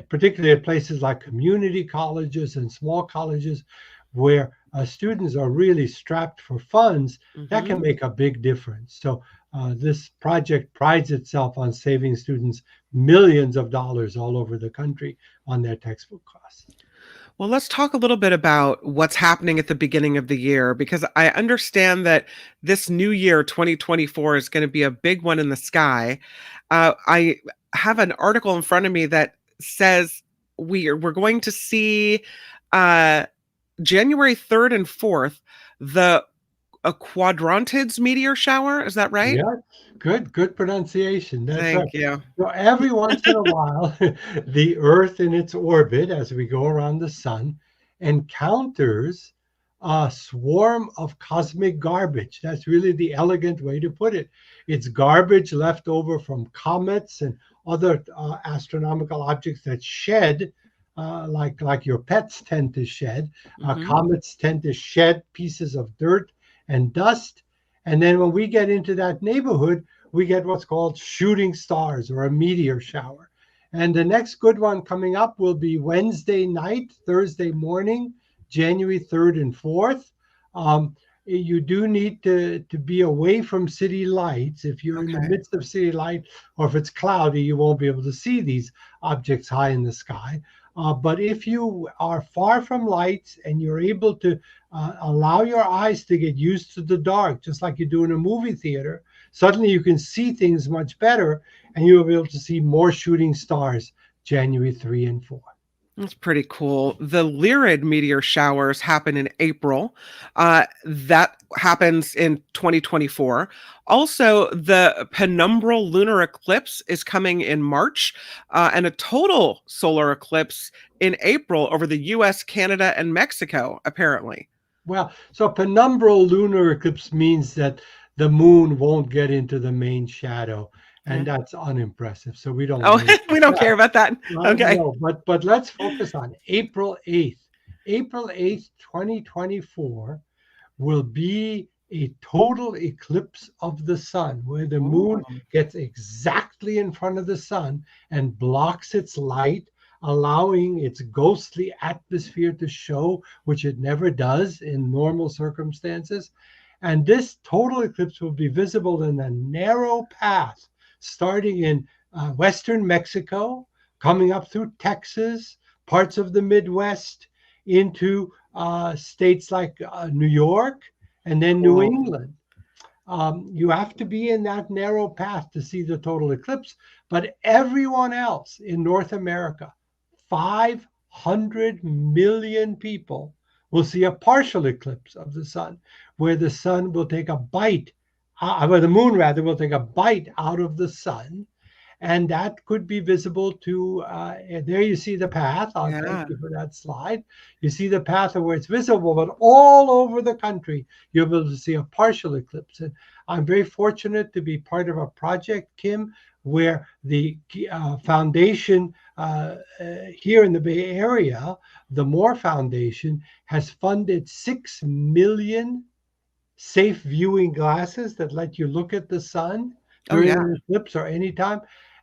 particularly at places like community colleges and small colleges where students are really strapped for funds, that can make a big difference. So this project prides itself on saving students millions of dollars all over the country on their textbook costs. Well, let's talk a little bit about what's happening at the beginning of the year, because I understand that this new year, 2024, is going to be a big one in the sky. I have an article in front of me that says we're going to see January 3rd and 4th, a quadrantids meteor shower. Is that right? Yeah, good pronunciation. That's Thank right. you. So every once in a while, the Earth in its orbit, as we go around the sun, encounters a swarm of cosmic garbage. That's really the elegant way to put it. It's garbage left over from comets and other astronomical objects that shed, like your pets tend to shed. Comets tend to shed pieces of dirt and dust. And then when we get into that neighborhood, we get what's called shooting stars or a meteor shower. And the next good one coming up will be Wednesday night, Thursday morning, January 3rd and 4th. You do need to be away from city lights. If you're in the midst of city light, or if it's cloudy, you won't be able to see these objects high in the sky. But if you are far from lights and you're able to allow your eyes to get used to the dark, just like you do in a movie theater, suddenly you can see things much better and you'll be able to see more shooting stars January 3 and 4. That's pretty cool. The Lyrid meteor showers happen in April. That happens in 2024. Also, the penumbral lunar eclipse is coming in March, and a total solar eclipse in April over the US, Canada, and Mexico, apparently. Well, so penumbral lunar eclipse means that the moon won't get into the main shadow. And that's unimpressive. So we don't. Oh, we don't care about that. Okay. No, but let's focus on April 8th. April 8th, 2024 will be a total eclipse of the sun, where the moon gets exactly in front of the sun and blocks its light, allowing its ghostly atmosphere to show, which it never does in normal circumstances. And this total eclipse will be visible in a narrow path starting in western Mexico, coming up through Texas, parts of the Midwest, into states like New York, and then New England. You have to be in that narrow path to see the total eclipse, but everyone else in North America, 500 million people, will see a partial eclipse of the sun, where the sun will take a bite well, the moon rather, will take a bite out of the sun. And that could be visible to, there you see the path. Thank you for that slide. You see the path of where it's visible, but all over the country, you'll be able to see a partial eclipse. And I'm very fortunate to be part of a project, Kim, where the foundation here in the Bay Area, the Moore Foundation, has funded 6 million safe viewing glasses that let you look at the sun during an eclipse or anytime.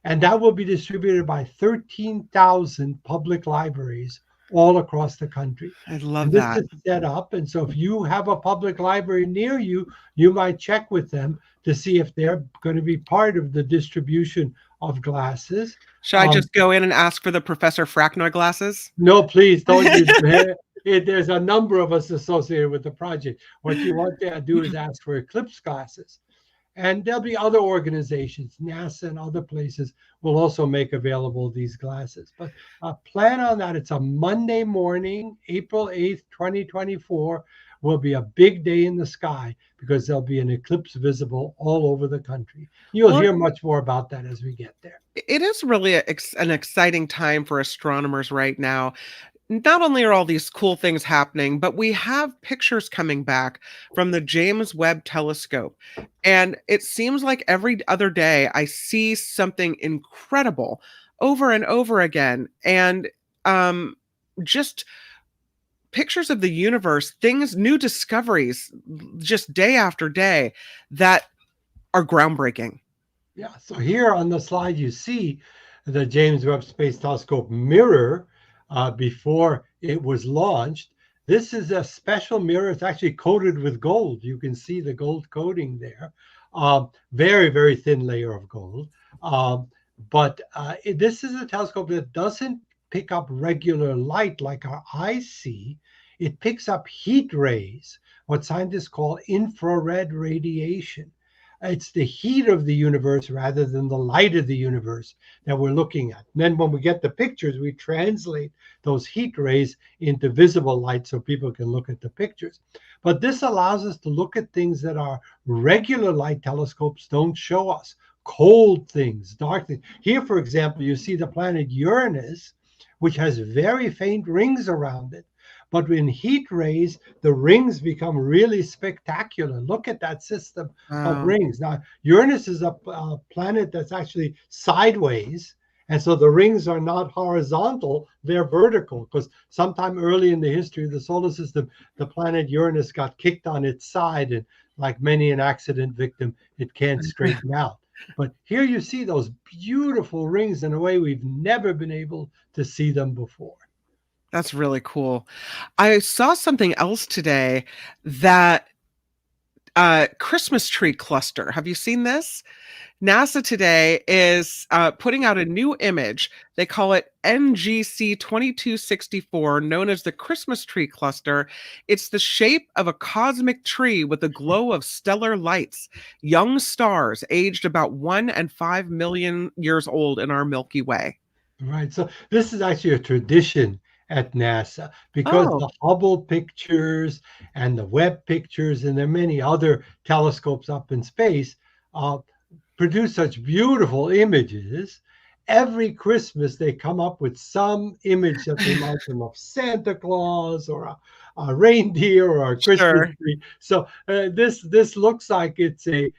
And that will be distributed by 13,000 public libraries all across the country. I love that. This is set up. And so if you have a public library near you, you might check with them to see if they're going to be part of the distribution of glasses. Should I just go in and ask for the Professor Fracknoy glasses? No, please don't use there's a number of us associated with the project. What you want to do is ask for eclipse glasses. And there'll be other organizations, NASA and other places will also make available these glasses. But plan on that. It's a Monday morning, April 8th, 2024, will be a big day in the sky because there'll be an eclipse visible all over the country. You'll hear much more about that as we get there. It is really an exciting time for astronomers right now. Not only are all these cool things happening, but we have pictures coming back from the James Webb Telescope. And it seems like every other day I see something incredible over and over again. And just pictures of the universe, things, new discoveries, just day after day that are groundbreaking. Yeah, so here on the slide you see the James Webb Space Telescope mirror before it was launched. This is a special mirror. It's actually coated with gold. You can see the gold coating there. Very, very thin layer of gold. But this is a telescope that doesn't pick up regular light like our eyes see. It picks up heat rays, what scientists call infrared radiation. It's the heat of the universe rather than the light of the universe that we're looking at. And then when we get the pictures, we translate those heat rays into visible light so people can look at the pictures. But this allows us to look at things that our regular light telescopes don't show us. Cold things, dark things. Here, for example, you see the planet Uranus, which has very faint rings around it. But in heat rays, the rings become really spectacular. Look at that system of rings. Now, Uranus is a planet that's actually sideways. And so the rings are not horizontal, they're vertical. Because sometime early in the history of the solar system, the planet Uranus got kicked on its side. And like many an accident victim, it can't straighten out. But here you see those beautiful rings in a way we've never been able to see them before. That's really cool. I saw something else today, that Christmas tree cluster. Have you seen this? NASA today is putting out a new image. They call it NGC 2264, known as the Christmas tree cluster. It's the shape of a cosmic tree with a glow of stellar lights, young stars aged about 1 and 5 million years old in our Milky Way. Right. So this is actually a tradition at NASA because the Hubble pictures and the Webb pictures, and there are many other telescopes up in space, produce such beautiful images. Every Christmas they come up with some image that reminds them of Santa Claus or a reindeer or a Christmas tree. So this looks like it's a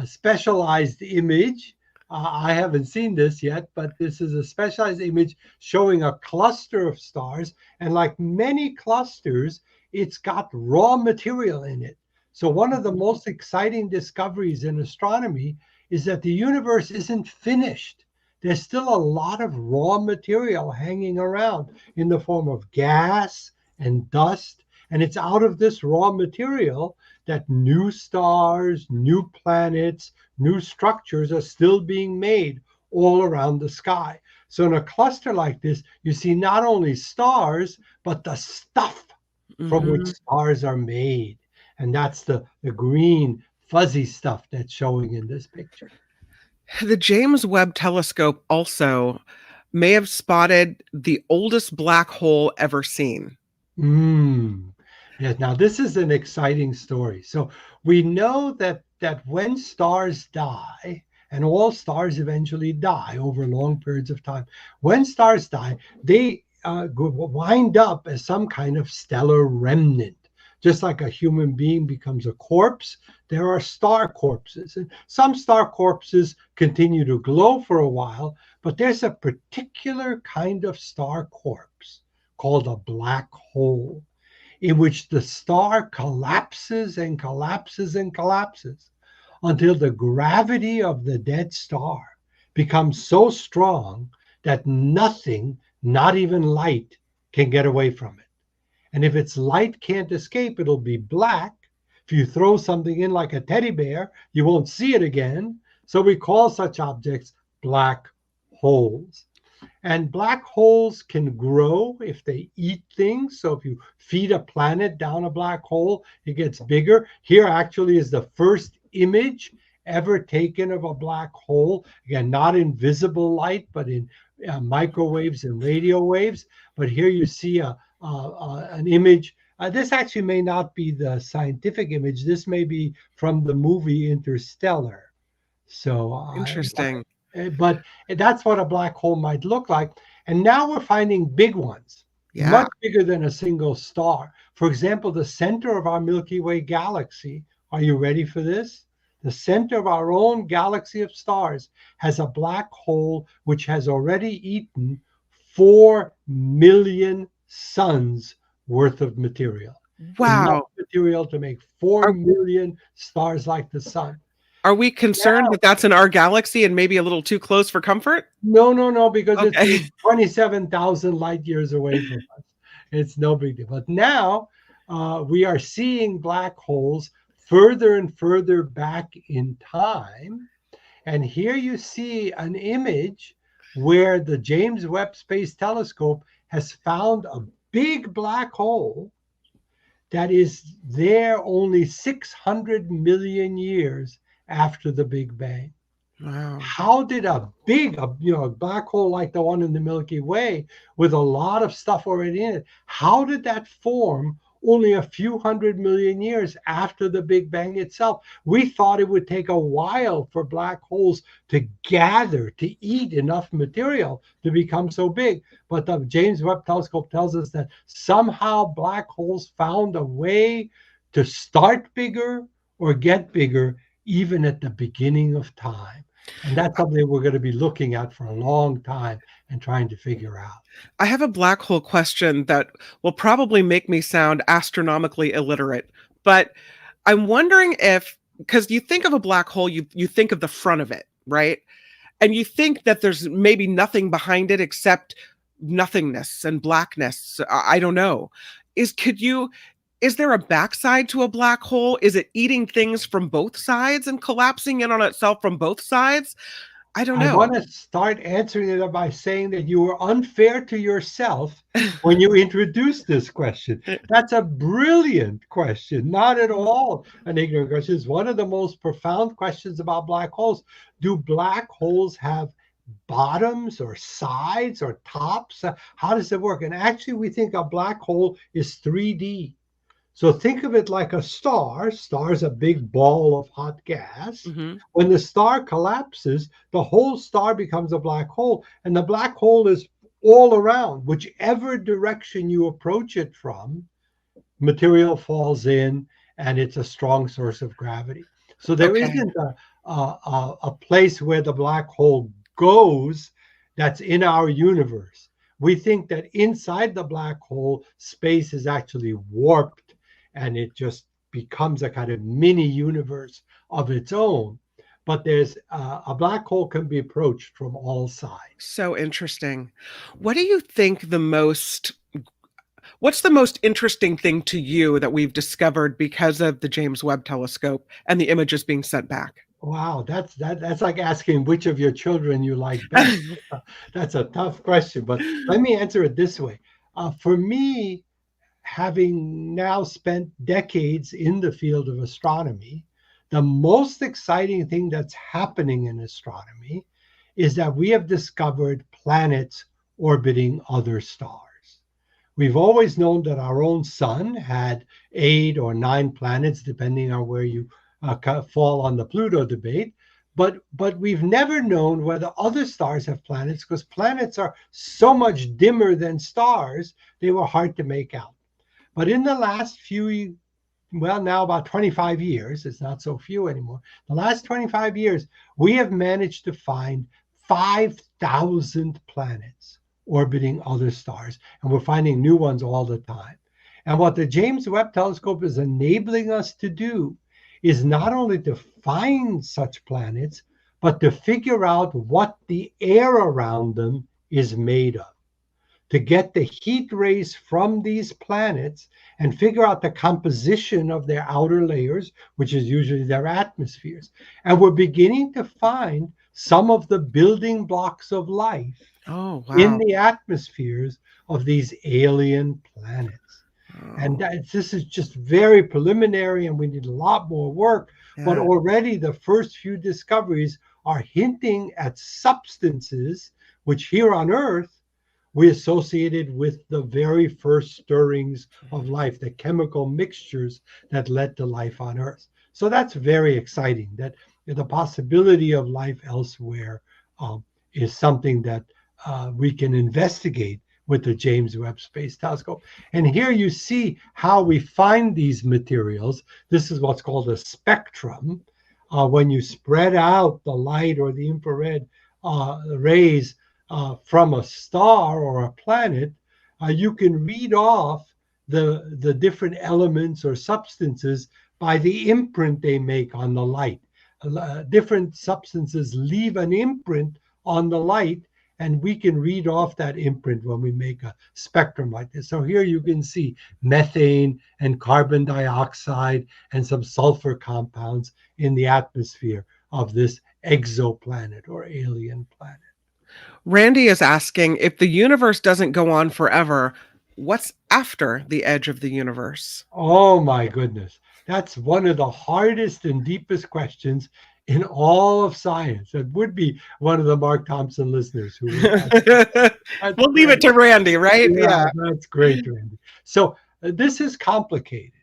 specialized image. I haven't seen this yet, but this is a specialized image showing a cluster of stars. And like many clusters, it's got raw material in it. So one of the most exciting discoveries in astronomy is that the universe isn't finished. There's still a lot of raw material hanging around in the form of gas and dust. And it's out of this raw material that new stars, new planets, new structures are still being made all around the sky. So in a cluster like this, you see not only stars, but the stuff from which stars are made. And that's the green fuzzy stuff that's showing in this picture. The James Webb Telescope also may have spotted the oldest black hole ever seen. Yes, now this is an exciting story. So we know that when stars die, and all stars eventually die over long periods of time, when stars die, they wind up as some kind of stellar remnant. Just like a human being becomes a corpse, there are star corpses. And some star corpses continue to glow for a while, but there's a particular kind of star corpse called a black hole, in which the star collapses and collapses and collapses until the gravity of the dead star becomes so strong that nothing, not even light, can get away from it. And if its light can't escape, it'll be black. If you throw something in like a teddy bear, you won't see it again. So we call such objects black holes. And black holes can grow if they eat things. So if you feed a planet down a black hole, it gets bigger. Here actually is the first image ever taken of a black hole. Again, not in visible light, but in microwaves and radio waves. But here you see an image. This actually may not be the scientific image. This may be from the movie Interstellar. So interesting. But that's what a black hole might look like. And now we're finding big ones, much bigger than a single star. For example, the center of our Milky Way galaxy, are you ready for this? The center of our own galaxy of stars has a black hole which has already eaten 4 million suns worth of material. Wow. Enough material to make 4 million stars like the sun. Are we concerned that that's in our galaxy and maybe a little too close for comfort? No, because it's 27,000 light years away from us. It's no big deal. But now we are seeing black holes further and further back in time. And here you see an image where the James Webb Space Telescope has found a big black hole that is there only 600 million years after the Big Bang. Wow. How did a big, black hole like the one in the Milky Way with a lot of stuff already in it, how did that form only a few 100 million years after the Big Bang itself? We thought it would take a while for black holes to gather, to eat enough material to become so big. But the James Webb Telescope tells us that somehow black holes found a way to start bigger or get bigger even at the beginning of time. And that's something we're going to be looking at for a long time and trying to figure out. I have a black hole question that will probably make me sound astronomically illiterate, but I'm wondering if, because you think of a black hole, you think of the front of it, right? And you think that there's maybe nothing behind it except nothingness and blackness. I don't know. Is there a backside to a black hole? Is it eating things from both sides and collapsing in on itself from both sides? I don't know. I want to start answering it by saying that you were unfair to yourself when you introduced this question. That's a brilliant question, not at all an ignorant question. It's one of the most profound questions about black holes. Do black holes have bottoms or sides or tops? How does it work? And actually, we think a black hole is 3D. So think of it like a star. Star is a big ball of hot gas. Mm-hmm. When the star collapses, the whole star becomes a black hole. And the black hole is all around. Whichever direction you approach it from, material falls in, and it's a strong source of gravity. So there isn't a place where the black hole goes that's in our universe. We think that inside the black hole, space is actually warped, and it just becomes a kind of mini universe of its own. But there's a black hole can be approached from all sides. So interesting. What do you think what's the most interesting thing to you that we've discovered because of the James Webb Telescope and the images being sent back? Wow, that's like asking which of your children you like best. That's a tough question, but let me answer it this way. For me, having now spent decades in the field of astronomy, the most exciting thing that's happening in astronomy is that we have discovered planets orbiting other stars. We've always known that our own sun had 8 or 9 planets, depending on where you fall on the Pluto debate. But we've never known whether other stars have planets, because planets are so much dimmer than stars, they were hard to make out. But in the last now about 25 years, it's not so few anymore. The last 25 years, we have managed to find 5,000 planets orbiting other stars, and we're finding new ones all the time. And what the James Webb Telescope is enabling us to do is not only to find such planets, but to figure out what the air around them is made of, to get the heat rays from these planets and figure out the composition of their outer layers, which is usually their atmospheres. And we're beginning to find some of the building blocks of life in the atmospheres of these alien planets. And this is just very preliminary, and we need a lot more work. But already the first few discoveries are hinting at substances which here on Earth we associated with the very first stirrings of life, the chemical mixtures that led to life on Earth. So that's very exciting, that the possibility of life elsewhere is something that we can investigate with the James Webb Space Telescope. And here you see how we find these materials. This is what's called a spectrum. When you spread out the light or the infrared rays from a star or a planet, you can read off the different elements or substances by the imprint they make on the light. Different substances leave an imprint on the light, and we can read off that imprint when we make a spectrum like this. So here you can see methane and carbon dioxide and some sulfur compounds in the atmosphere of this exoplanet or alien planet. Randy is asking, if the universe doesn't go on forever, what's after the edge of the universe? Oh my goodness. That's one of the hardest and deepest questions in all of science. It would be one of the Mark Thompson listeners who we'll leave it to Randy, right? Yeah, that's great, Randy. So this is complicated.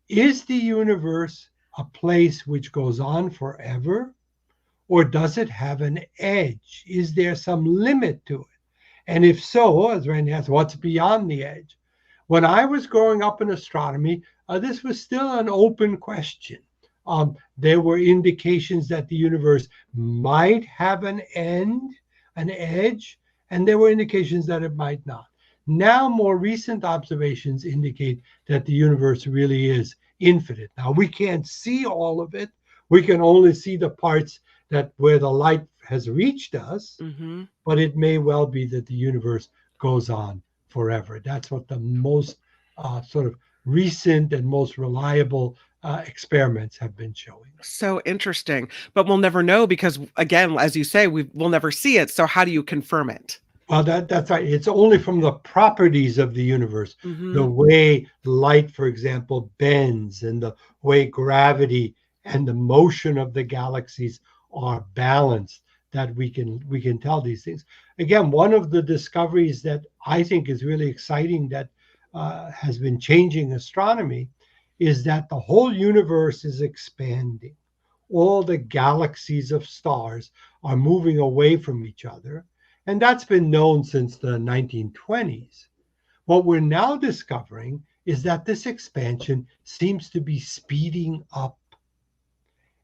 Is the universe a place which goes on forever, or does it have an edge? Is there some limit to it? And if so, as Randy asked, what's beyond the edge? When I was growing up in astronomy, this was still an open question. There were indications that the universe might have an end, an edge, and there were indications that it might not. Now, more recent observations indicate that the universe really is infinite. Now, we can't see all of it. We can only see the parts that where the light has reached us, but it may well be that the universe goes on forever. That's what the most sort of recent and most reliable experiments have been showing. So interesting, but we'll never know because, again, as you say, we'll never see it. So how do you confirm it? Well, that's right. It's only from the properties of the universe, the way light, for example, bends, and the way gravity and the motion of the galaxies are balanced, that we can tell these things. Again, one of the discoveries that I think is really exciting that has been changing astronomy is that the whole universe is expanding. All the galaxies of stars are moving away from each other, and that's been known since the 1920s. What we're now discovering is that this expansion seems to be speeding up,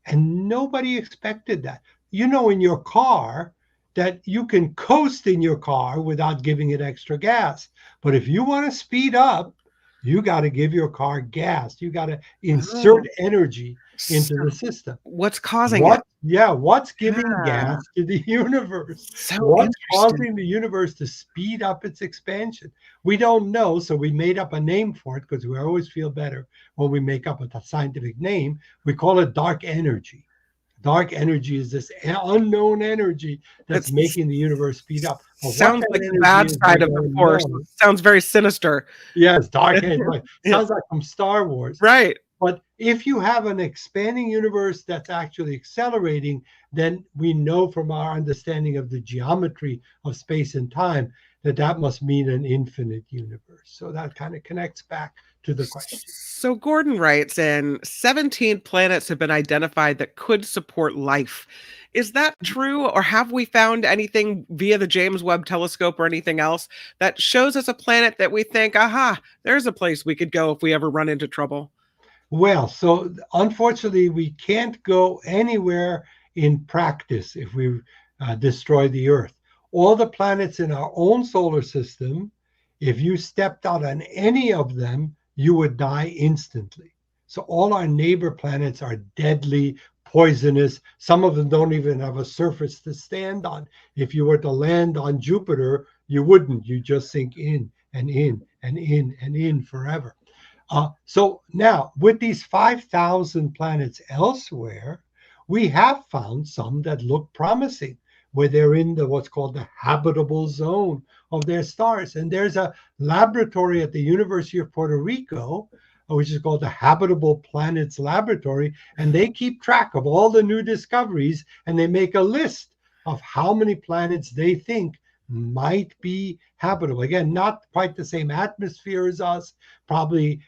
and nobody expected that. You know, in your car, that you can coast in your car without giving it extra gas. But if you want to speed up, you got to give your car gas. You got to insert energy into the system. What's causing it? Yeah, what's giving gas to the universe? What's causing the universe to speed up its expansion? We don't know, so we made up a name for it because we always feel better when we make up a scientific name. We call it dark energy. Dark energy is this unknown energy that's making the universe speed up. Sounds like the bad side of the force. Sounds very sinister. Yes, dark energy. Right. Sounds like from Star Wars. Right. But if you have an expanding universe that's actually accelerating, then we know from our understanding of the geometry of space and time that must mean an infinite universe. So that kind of connects back to the question. So Gordon writes in 17 planets have been identified that could support life. Is that true, or have we found anything via the James Webb Telescope or anything else that shows us a planet that we think, aha, there's a place we could go if we ever run into trouble? Well, so unfortunately, we can't go anywhere in practice if we destroy the Earth. All the planets in our own solar system, if you stepped out on any of them, you would die instantly. So all our neighbor planets are deadly, poisonous. Some of them don't even have a surface to stand on. If you were to land on Jupiter, you wouldn't. You just sink in and in and in and in forever. So now, with these 5,000 planets elsewhere, we have found some that look promising, where they're in what's called the habitable zone of their stars. And there's a laboratory at the University of Puerto Rico, which is called the Habitable Planets Laboratory, and they keep track of all the new discoveries, and they make a list of how many planets they think might be habitable. Again, not quite the same atmosphere as us, probably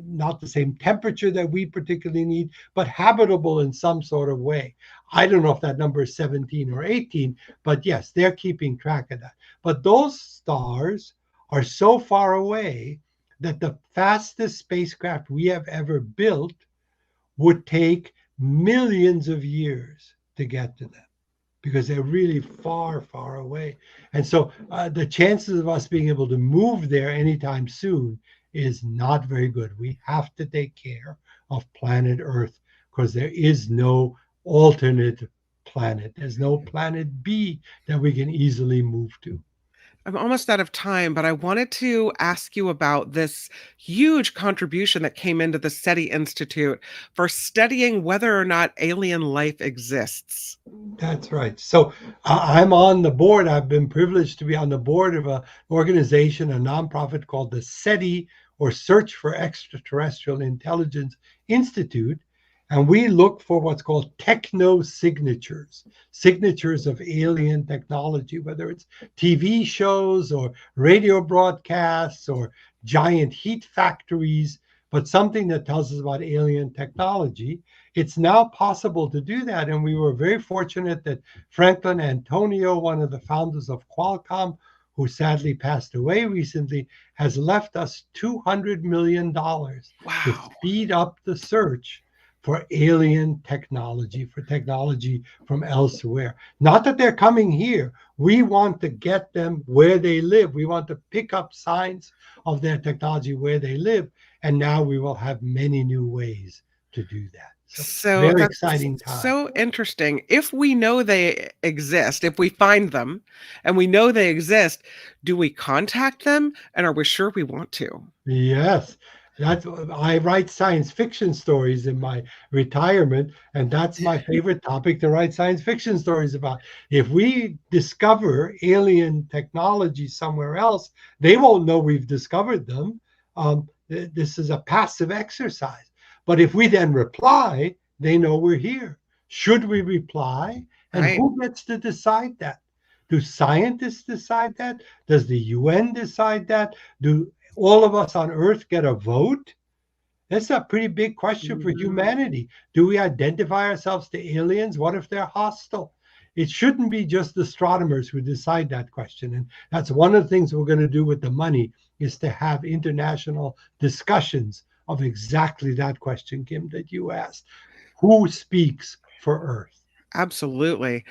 not the same temperature that we particularly need, but habitable in some sort of way. I don't know if that number is 17 or 18, but yes, they're keeping track of that. But those stars are so far away that the fastest spacecraft we have ever built would take millions of years to get to them, because they're really far, far away. And so the chances of us being able to move there anytime soon is not very good. We have to take care of planet Earth, because there is no alternate planet. There's no planet B that we can easily move to. I'm almost out of time, but I wanted to ask you about this huge contribution that came into the SETI Institute for studying whether or not alien life exists. That's right. So I'm on the board. I've been privileged to be on the board of an organization, a nonprofit called the SETI, or Search for Extraterrestrial Intelligence Institute. And we look for what's called techno-signatures, signatures of alien technology, whether it's TV shows or radio broadcasts or giant heat factories, but something that tells us about alien technology. It's now possible to do that. And we were very fortunate that Franklin Antonio, one of the founders of Qualcomm, who sadly passed away recently, has left us $200 million to speed up the search for alien technology, for technology from elsewhere. Not that they're coming here. We want to get them where they live. We want to pick up signs of their technology where they live. And now we will have many new ways to do that. So very exciting time. So interesting. If we know they exist, if we find them and we know they exist, do we contact them? And are we sure we want to? Yes. I write science fiction stories in my retirement, and that's my favorite topic to write science fiction stories about. If we discover alien technology somewhere else, they won't know we've discovered them. This is a passive exercise. But if we then reply, they know we're here. Should we reply? And who gets to decide that? Do scientists decide that? Does the UN decide that? Do all of us on Earth get a vote? That's a pretty big question for humanity. Do we identify ourselves to aliens? What if they're hostile? It shouldn't be just astronomers who decide that question. And that's one of the things we're going to do with the money, is to have international discussions of exactly that question, Kim, that you asked. Who speaks for Earth? Absolutely.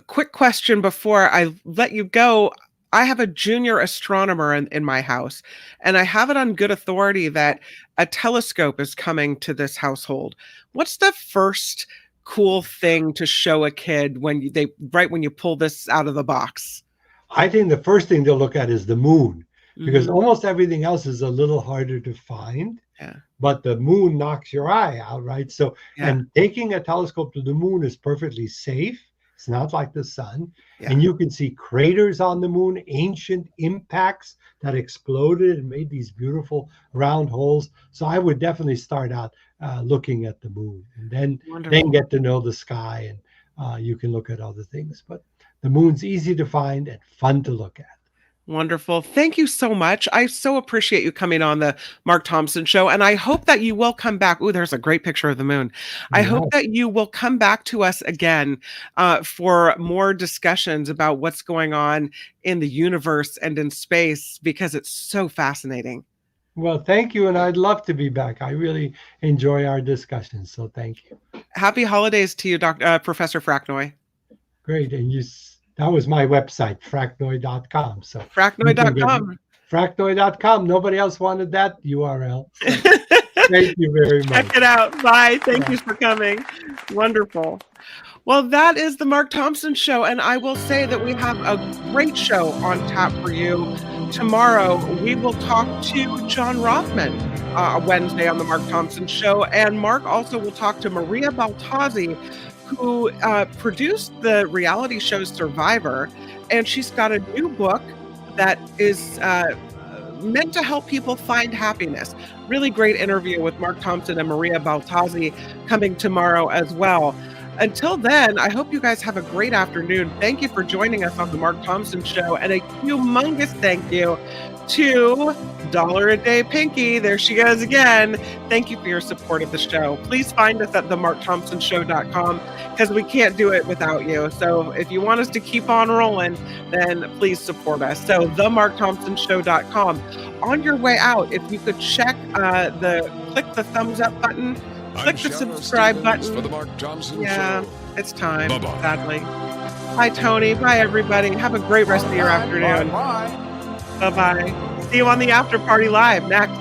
Quick question before I let you go. I have a junior astronomer in my house, and I have it on good authority that a telescope is coming to this household. What's the first cool thing to show a kid when you pull this out of the box? I think the first thing they'll look at is the moon, because almost everything else is a little harder to find. Yeah. But the moon knocks your eye out, right? So, and taking a telescope to the moon is perfectly safe. It's not like the sun. Yeah. And you can see craters on the moon, ancient impacts that exploded and made these beautiful round holes. So I would definitely start out looking at the moon, and then get to know the sky, and you can look at other things. But the moon's easy to find and fun to look at. Wonderful. Thank you so much. I so appreciate you coming on the Mark Thompson Show. And I hope that you will come back. Oh, there's a great picture of the moon. I hope that you will come back to us again for more discussions about what's going on in the universe and in space, because it's so fascinating. Well, thank you. And I'd love to be back. I really enjoy our discussions. So thank you. Happy holidays to you, Professor Fracknoy. Great. And that was my website, fracknoy.com. So fracknoy.com. Fracknoy.com. Nobody else wanted that URL. So thank you very much. Check it out. Bye. Thank you for coming. Wonderful. Well, that is the Mark Thompson Show. And I will say that we have a great show on tap for you. Tomorrow, we will talk to John Rothman Wednesday on the Mark Thompson Show. And Mark also will talk to Maria Baltazzi, who produced the reality show Survivor, and she's got a new book that is meant to help people find happiness. Really great interview with Mark Thompson and Maria Baltazzi coming tomorrow as well. Until then, I hope you guys have a great afternoon. Thank you for joining us on the Mark Thompson Show, and a humongous thank you to $1 a Day Pinky. There she goes again. Thank you for your support of the show. Please find us at themarkthompsonshow.com, because we can't do it without you. So if you want us to keep on rolling, then please support us. So themarkthompsonshow.com. On your way out, if you could check click the thumbs up button, click the subscribe button. For the Mark Thompson Show. It's time, Bye-bye. sadly. Bye, Tony. Bye, everybody. Have a great rest of your afternoon. Bye. Bye-bye. See you on the After Party Live next.